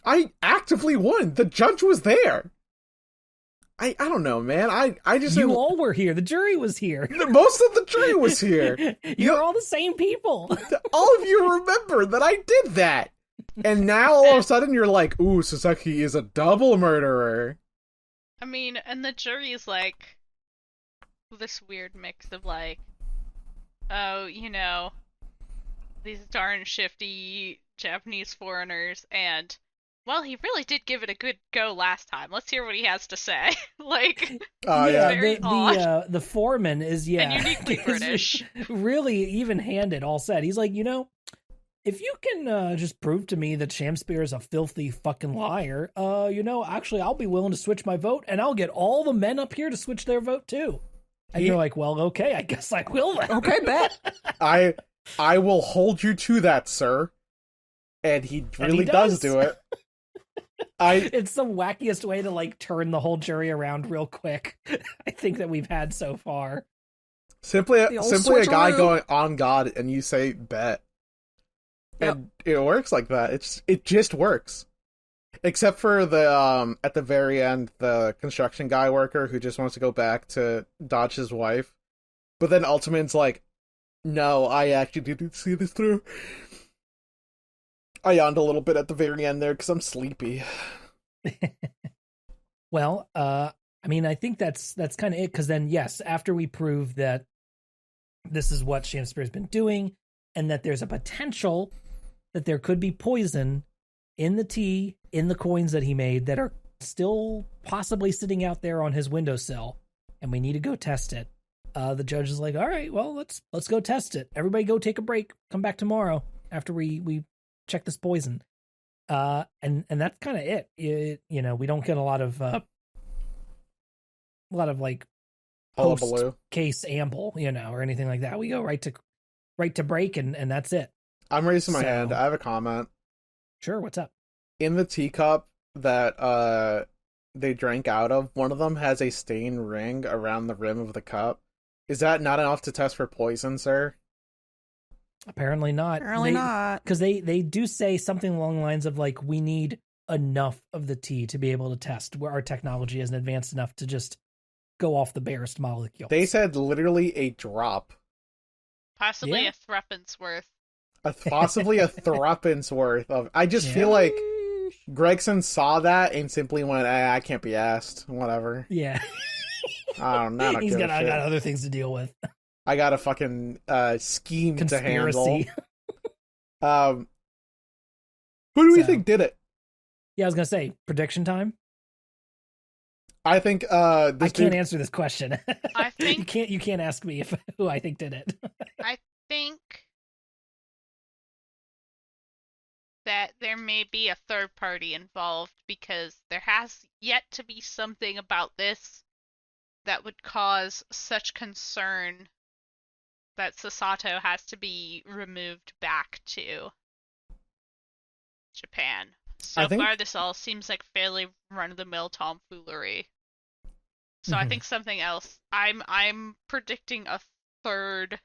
I actively won. The judge was there. I don't know, man. I just... You all were here. The jury was here. Most of the jury was here. You're all the same people. All of you remember that I did that. And now all of a sudden you're like, ooh, Sasaki is a double murderer. I mean, and the jury is like this weird mix of like, oh, you know, these darn shifty Japanese foreigners, and well, he really did give it a good go last time. Let's hear what he has to say. Like, very odd. The foreman is and uniquely British. Really even-handed. All said, he's like, you know, if you can just prove to me that Shakespeare is a filthy fucking liar, you know, actually, I'll be willing to switch my vote, and I'll get all the men up here to switch their vote too. And you're like, well, okay, I guess I will then. Okay, bet. I will hold you to that, sir. And he really does do it. It's the wackiest way to like turn the whole jury around real quick, I think, that we've had so far. Simply a guy going on God, and you say bet. Yep. And it works like that. It just works. Except for the at the very end, the construction guy worker who just wants to go back to dodge his wife. But then Ultimate's like, no, I actually didn't see this through. I yawned a little bit at the very end there because I'm sleepy. Well, I mean, I think that's kind of it, because then, yes, after we prove that this is what Shakespeare's been doing, and that there's a potential that there could be poison in the tea, in the coins that he made that are still possibly sitting out there on his windowsill, and we need to go test it. The judge is like, all right, well, let's go test it. Everybody go take a break. Come back tomorrow after we check this poison. And that's kind of it. You know, we don't get a lot of like post case amble, you know, or anything like that. We go right to break, and that's it. I'm raising my hand. I have a comment. Sure, what's up? In the teacup that they drank out of, one of them has a stained ring around the rim of the cup. Is that not enough to test for poison, sir? Apparently not. Not. Because they do say something along the lines of, like, we need enough of the tea to be able to test, where our technology isn't advanced enough to just go off the barest molecules. They said literally a drop. Possibly a threepence worth. Possibly a threepence worth of... I just feel like Gregson saw that and simply went, I can't be asked. Whatever. Yeah. I don't know. I got other things to deal with. I got a fucking scheme Conspiracy. to handle. Who do we think did it? Yeah, I was gonna say prediction time. I think I this can't dude. answer this question. I think you can't ask me who I think did it. I think that there may be a third party involved because there has yet to be something about this that would cause such concern that Sasato has to be removed back to Japan. So I think- far, this all seems like fairly run-of-the-mill tomfoolery. So I Mhm. think something else. I'm predicting a third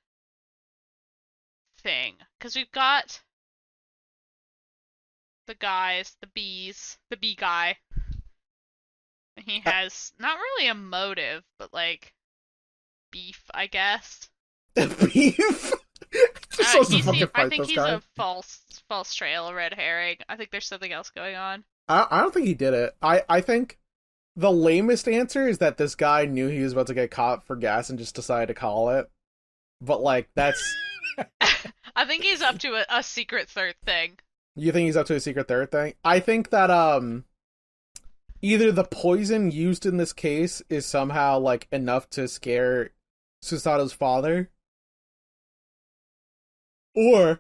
thing because we've got the guys, the bees, the bee guy. He has not really a motive, but like beef, I guess. Beef. Just supposed to fucking I fight think this he's guy. a false trail, a red herring. I think there's something else going on. I don't think he did it. I think the lamest answer is that this guy knew he was about to get caught for gas and just decided to call it. But like that's I think he's up to a secret third thing. you think he's up to a secret third thing? I think that either the poison used in this case is somehow like enough to scare Susato's father, or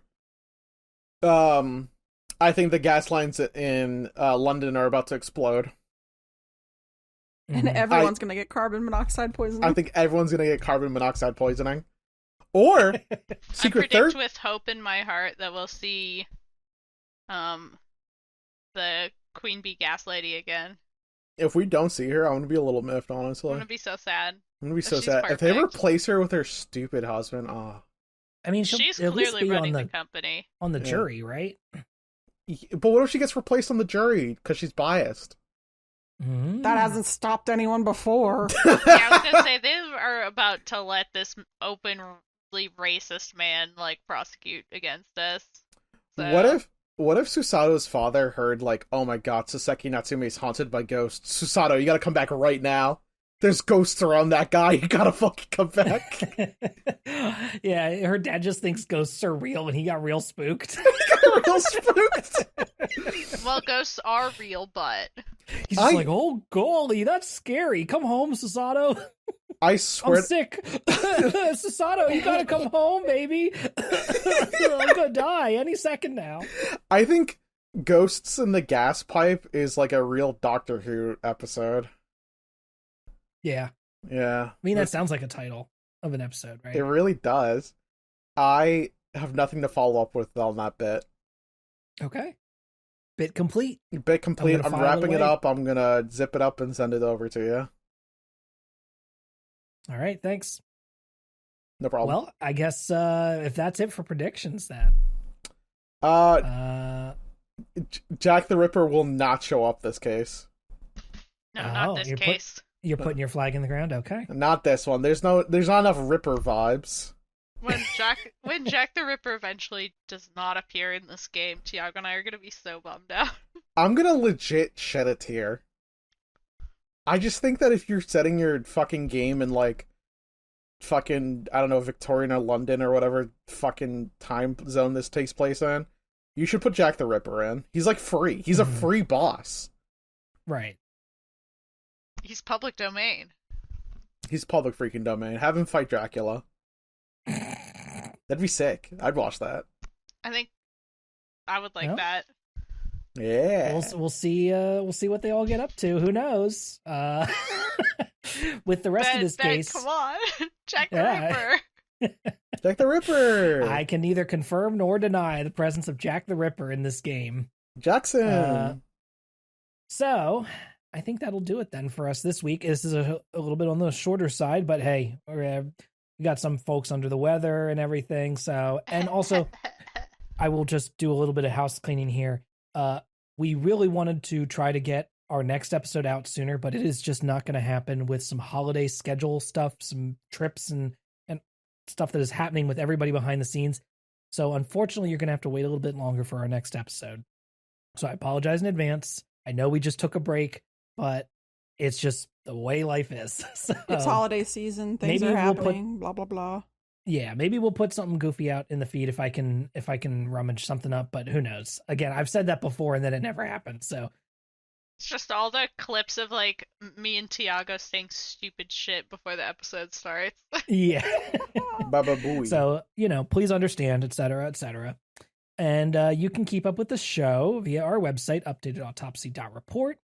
I think the gas lines in London are about to explode. And Mhm. everyone's gonna get carbon monoxide poisoning. I think everyone's gonna get carbon monoxide poisoning. Or I secret predict third. with hope in my heart that we'll see the Queen Bee Gas Lady again. If we don't see her, I'm gonna be a little miffed. Honestly, I'm gonna be so sad. I'm gonna be so She's sad if they perfect. replace her with her stupid husband. I mean, She's she'll at least clearly be running on the company. the Yeah. jury, right? But what if she gets replaced on the jury because she's biased? Mhm. That hasn't stopped anyone before. Yeah, I was gonna say they are about to let this openly racist man like prosecute against us. So, What if Susato's father heard like, oh my god, Saseki Natsume is haunted by ghosts. Susato, you gotta come back right now. There's ghosts around that guy. You gotta fucking come back. Yeah, her dad just thinks ghosts are real and he got real spooked. Real spooked. well, ghosts are real, but He's just like, oh golly, that's scary. Come home, Sasato. I I'm swear. sick. Sasato, you gotta come home, baby. I'm gonna die any second now. I think Ghosts in the Gas Pipe is like a real Doctor Who episode. Yeah. Yeah. I mean, that sounds like a title of an episode, right? It really does. I have nothing to follow up with on that bit. Okay. Bit complete. Bit complete. gonna I'm file it wrapping it away. up. I'm gonna zip it up and send it over to you. All right, thanks. No problem. Well, I guess if that's it for predictions, then. Jack the Ripper will not show up this case. no, Oh, not this you're case. You're putting your flag in the ground, okay? Not this one. There's not enough Ripper vibes. When Jack the Ripper eventually does not appear in this game, Tiago and I are gonna be so bummed out. I'm gonna legit shed a tear. I just think that if you're setting your fucking game in like fucking, I don't know, Victorian or London or whatever fucking time zone this takes place in, you should put Jack the Ripper in. He's like free. He's a free boss. Right. He's public domain. He's public freaking domain. Have him fight Dracula. That'd be sick. I'd watch that. I think I would like Yeah. that. Yeah. We'll see. We'll see what they all get up to. Who knows? With the rest of this Ben, case, come on, Jack the Yeah. Ripper. Jack the Ripper. I can neither confirm nor deny the presence of Jack the Ripper in this game. Jackson. So, I think that'll do it then for us this week. This is a little bit on the shorter side, but hey, we got some folks under the weather and everything. So, and also, I will just do a little bit of house cleaning here. We really wanted to try to get our next episode out sooner, but it is just not going to happen with some holiday schedule stuff, some trips and stuff that is happening with everybody behind the scenes. So unfortunately, you're going to have to wait a little bit longer for our next episode. So I apologize in advance. I know we just took a break, but it's just the way life is. So, It's holiday season. Things maybe are we'll put- happening. Blah blah blah. yeah, maybe we'll put something goofy out in the feed if I can rummage something up, but who knows? Again, I've said that before and then it never happened. So It's just all the clips of like me and Tiago saying stupid shit before the episode starts. Yeah. Baba Booey. So, please understand, etc., etc. And you can keep up with the show via our website, updatedautopsy.report.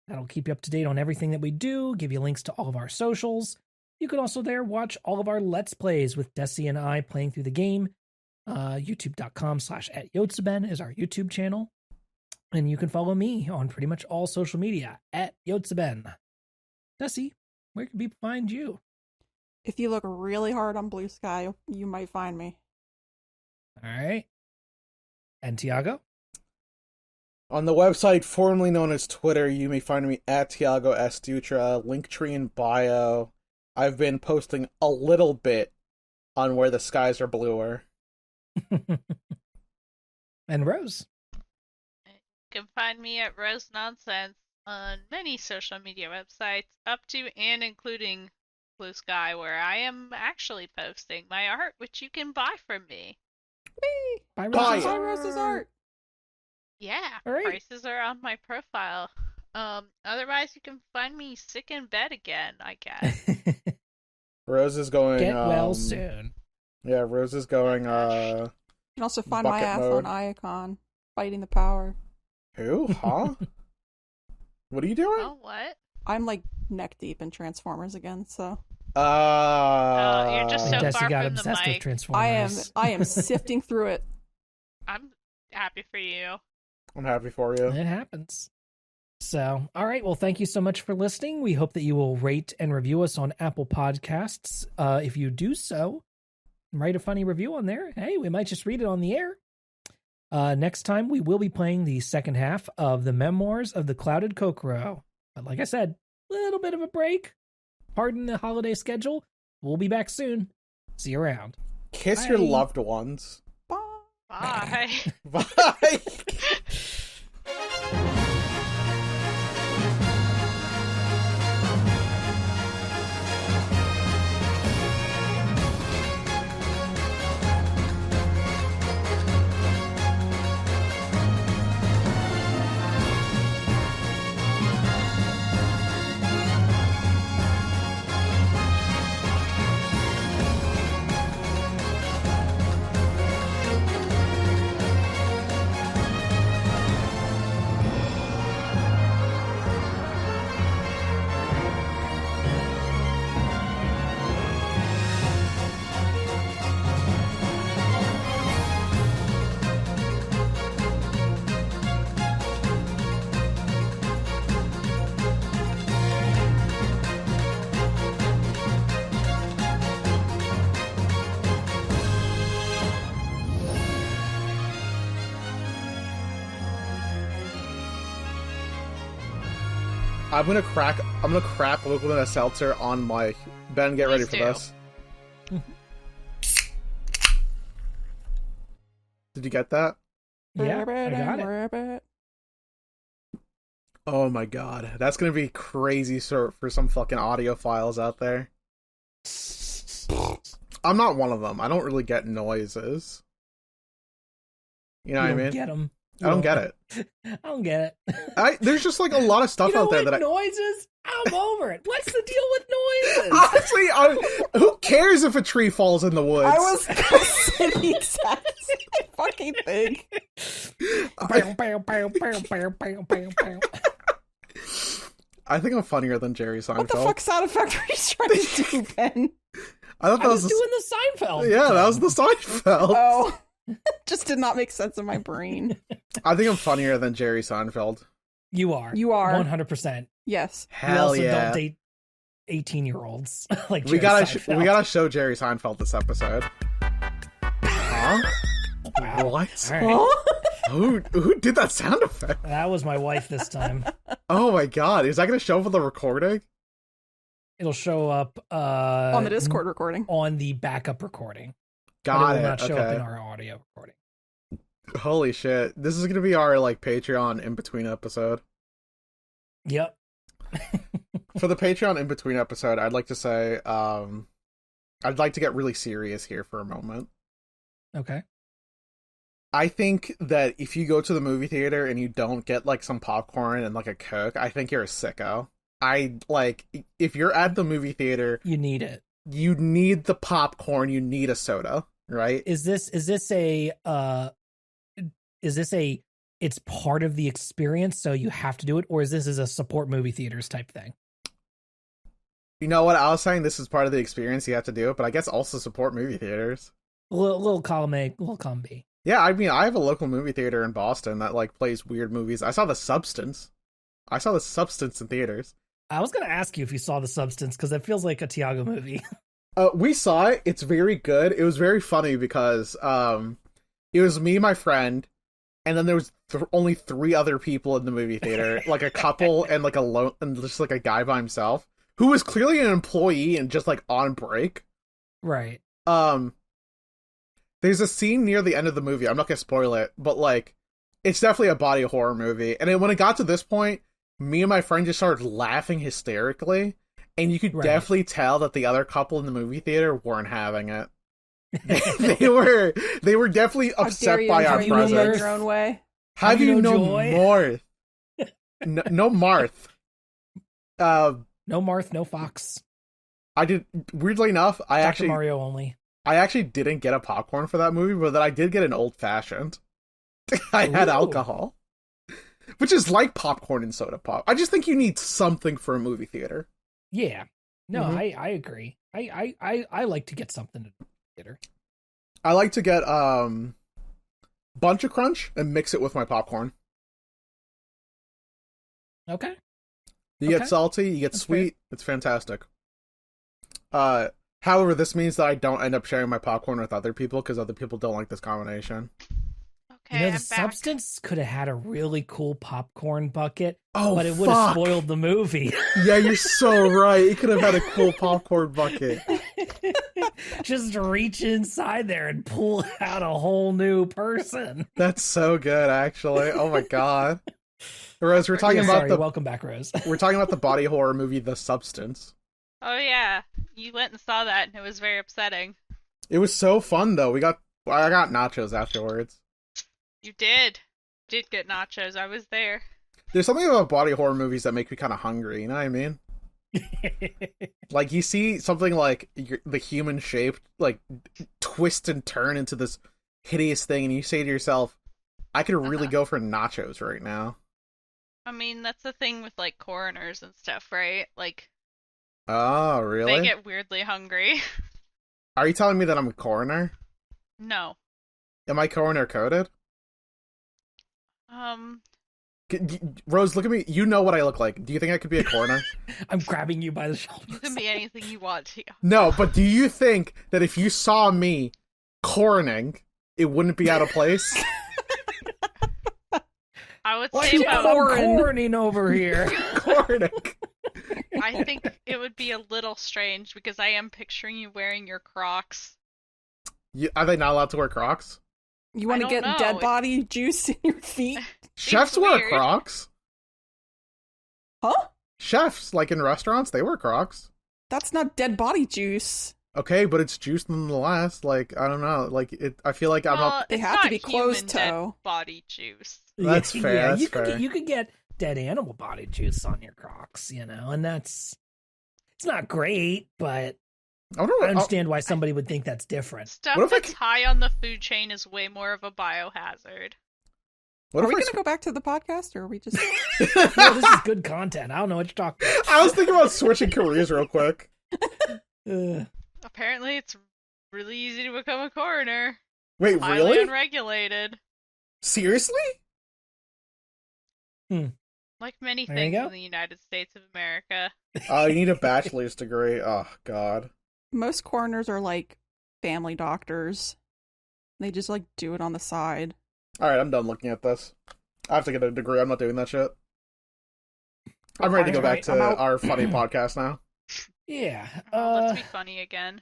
That'll keep you up to date on everything that we do, give you links to all of our socials. You can also there watch all of our Let's Plays with Dessy and I playing through the game. YouTube.com/@Yotseben is our YouTube channel. And you can follow me on pretty much all social media @Yotseben. Dessy, where can people find you? If you look really hard on Blue Sky, you might find me. All right. And Tiago? On the website formerly known as Twitter, you may find me @Tiago S. Dutra, Linktree in bio. I've been posting a little bit on where the skies are bluer. And Rose? You can find me at Rose Nonsense on many social media websites, up to and including Blue Sky, where I am actually posting my art, which you can buy from me. Whee! Buy Buy Rose's art. Yeah, All right. prices are on my profile. Otherwise you can find me sick in bed again, I guess. Rose is going... Get well soon. Yeah, Rose is going, You can also find my bucket ass mode. on Iacon, fighting the power. Who? Huh? What are you doing? Oh, what? I'm like neck deep in Transformers again, so You're just so Dessy far got from the obsessed with mic. Transformers. I am sifting through it. I'm happy for you. I'm happy for you. It happens. So, all right. Well, thank you so much for listening. We hope that you will rate and review us on Apple Podcasts. If you do so, write a funny review on there. Hey, we might just read it on the air. Next time, we will be playing the second half of the Memoirs of the Clouded Kokoro. But like I said, a little bit of a break. Pardon the holiday schedule. We'll be back soon. See you around. Kiss Bye. your loved ones. Bye. Bye. Bye. I'm gonna crack a little bit of seltzer on my... Ben, get ready Please for do. this. Did you get that? Yeah, I got it. Rabbit. Oh my god. That's gonna be crazy for some fucking audiophiles out there. I'm not one of them. I don't really get noises. You know what I mean? Get them. I don't get it. I don't get it. There's just like a lot of stuff You know out there what that noises? I'm over it. What's the deal with noises? Honestly, who cares if a tree falls in the woods? I was gonna say the exact same fucking thing. I think I'm funnier than Jerry Seinfeld. What the fuck sound effect are you trying to do, Ben? I thought I that was was doing the Seinfeld. yeah, that was the Seinfeld. Oh, just did not make sense in my brain. I think I'm funnier than Jerry Seinfeld. You are. You are. 100%. Yes. You Hell also yeah! don't date 18-year-olds like we Jerry gotta Seinfeld. we gotta show Jerry Seinfeld this episode. Huh? Wow. What? All right. Who did that sound effect? That was my wife this time. Oh my god! Is that gonna show up on the recording? It'll show up On the Discord recording. on the backup recording. Got but it it. will not show up in Okay. our audio recording. Holy shit! This is gonna be our like Patreon in between episode. Yep. For the Patreon in between episode, I'd like to say, I'd like to get really serious here for a moment. Okay. I think that if you go to the movie theater and you don't get like some popcorn and like a Coke, I think you're a sicko. If you're at the movie theater, You need it. you need the popcorn, you need a soda, right? Is this a it's part of the experience, so you have to do it, or is this a support movie theaters type thing? You know what? I was saying this is part of the experience, you have to do it, but I guess also support movie theaters. Little column A, little column B. Yeah, I mean, I have a local movie theater in Boston that like plays weird movies. I saw The Substance in theaters. I was gonna ask you if you saw The Substance, because it feels like a Tiago movie. We saw it. It's very good. It was very funny because it was me, my friend, and then there was only 3 other people in the movie theater, like a couple and like and just like a guy by himself who was clearly an employee and just like on break. Right. There's a scene near the end of the movie. I'm not gonna spoil it, but like, it's definitely a body horror movie. And when it got to this point, me and my friend just started laughing hysterically, and you could definitely tell that the other couple in the movie theater weren't having it. they were definitely upset by our presence. Your own way. Have you no Joy? Marth? No Marth. No Marth, no Fox. I did. Weirdly enough, Dr. Mario only. I actually didn't get a popcorn for that movie, but then I did get an old fashioned. I had alcohol, which is like popcorn and soda pop. I just think you need something for a movie theater. Yeah. No, I agree. I like to get something to the theater. I like to get Bunch of Crunch and mix it with my popcorn. Okay. You get salty, you get sweet. Fair. It's fantastic. However, this means that I don't end up sharing my popcorn with other people because other people don't like this combination. Okay, The Substance could have had a really cool popcorn bucket, but it would have spoiled the movie. Yeah, you're so right. It could have had a cool popcorn bucket. Just reach inside there and pull out a whole new person. That's so good, actually. Oh my god. Rose, we're talking about welcome back, Rose. We're talking about the body horror movie, The Substance. Oh yeah, you went and saw that, and it was very upsetting. It was so fun, though. I got nachos afterwards. You did get nachos. I was there. There's something about body horror movies that make me kind of hungry. You know what I mean? Like, you see something like the human shape, like, twist and turn into this hideous thing, and you say to yourself, I could really go for nachos right now. I mean, that's the thing with, like, coroners and stuff, right? Like, oh, really? they get weirdly hungry. Are you telling me that I'm a coroner? No. Am I coroner coded? Rose, look at me. You know what I look like. Do you think I could be a coroner? I'm grabbing you by the shoulders. You can be anything you want to. No, but do you think that if you saw me coroning, it wouldn't be out of place? I would Why say I'm coroning over here. Coroning. I think it would be a little strange because I am picturing you wearing your Crocs. Are they not allowed to wear Crocs? You want to get dead body juice in your feet? Chefs wear Crocs. Huh? Chefs, like in restaurants, they wear Crocs. That's not dead body juice. Okay, but it's juice nonetheless. Like, I don't know. Like, I feel like I'm not. They have to be closed toe. Body juice. That's fair. Yeah, that's fair. You could get dead animal body juice on your Crocs, you know, and it's not great, but I understand why somebody would think that's different. Stuff that's high on the food chain is way more of a biohazard. Are we going to go back to the podcast, or are we just... No, this is good content. I don't know what you're talking about. I was thinking about switching careers real quick. Apparently, it's really easy to become a coroner. Wait, Highly really? Unregulated. Seriously? Like many things in the United States of America. You need a bachelor's degree. Oh, God. Most coroners are like family doctors. They just like do it on the side. Alright, I'm done looking at this. I have to get a degree. I'm not doing that shit. I'm ready to go back to our funny podcast now. Yeah. Let's be funny again.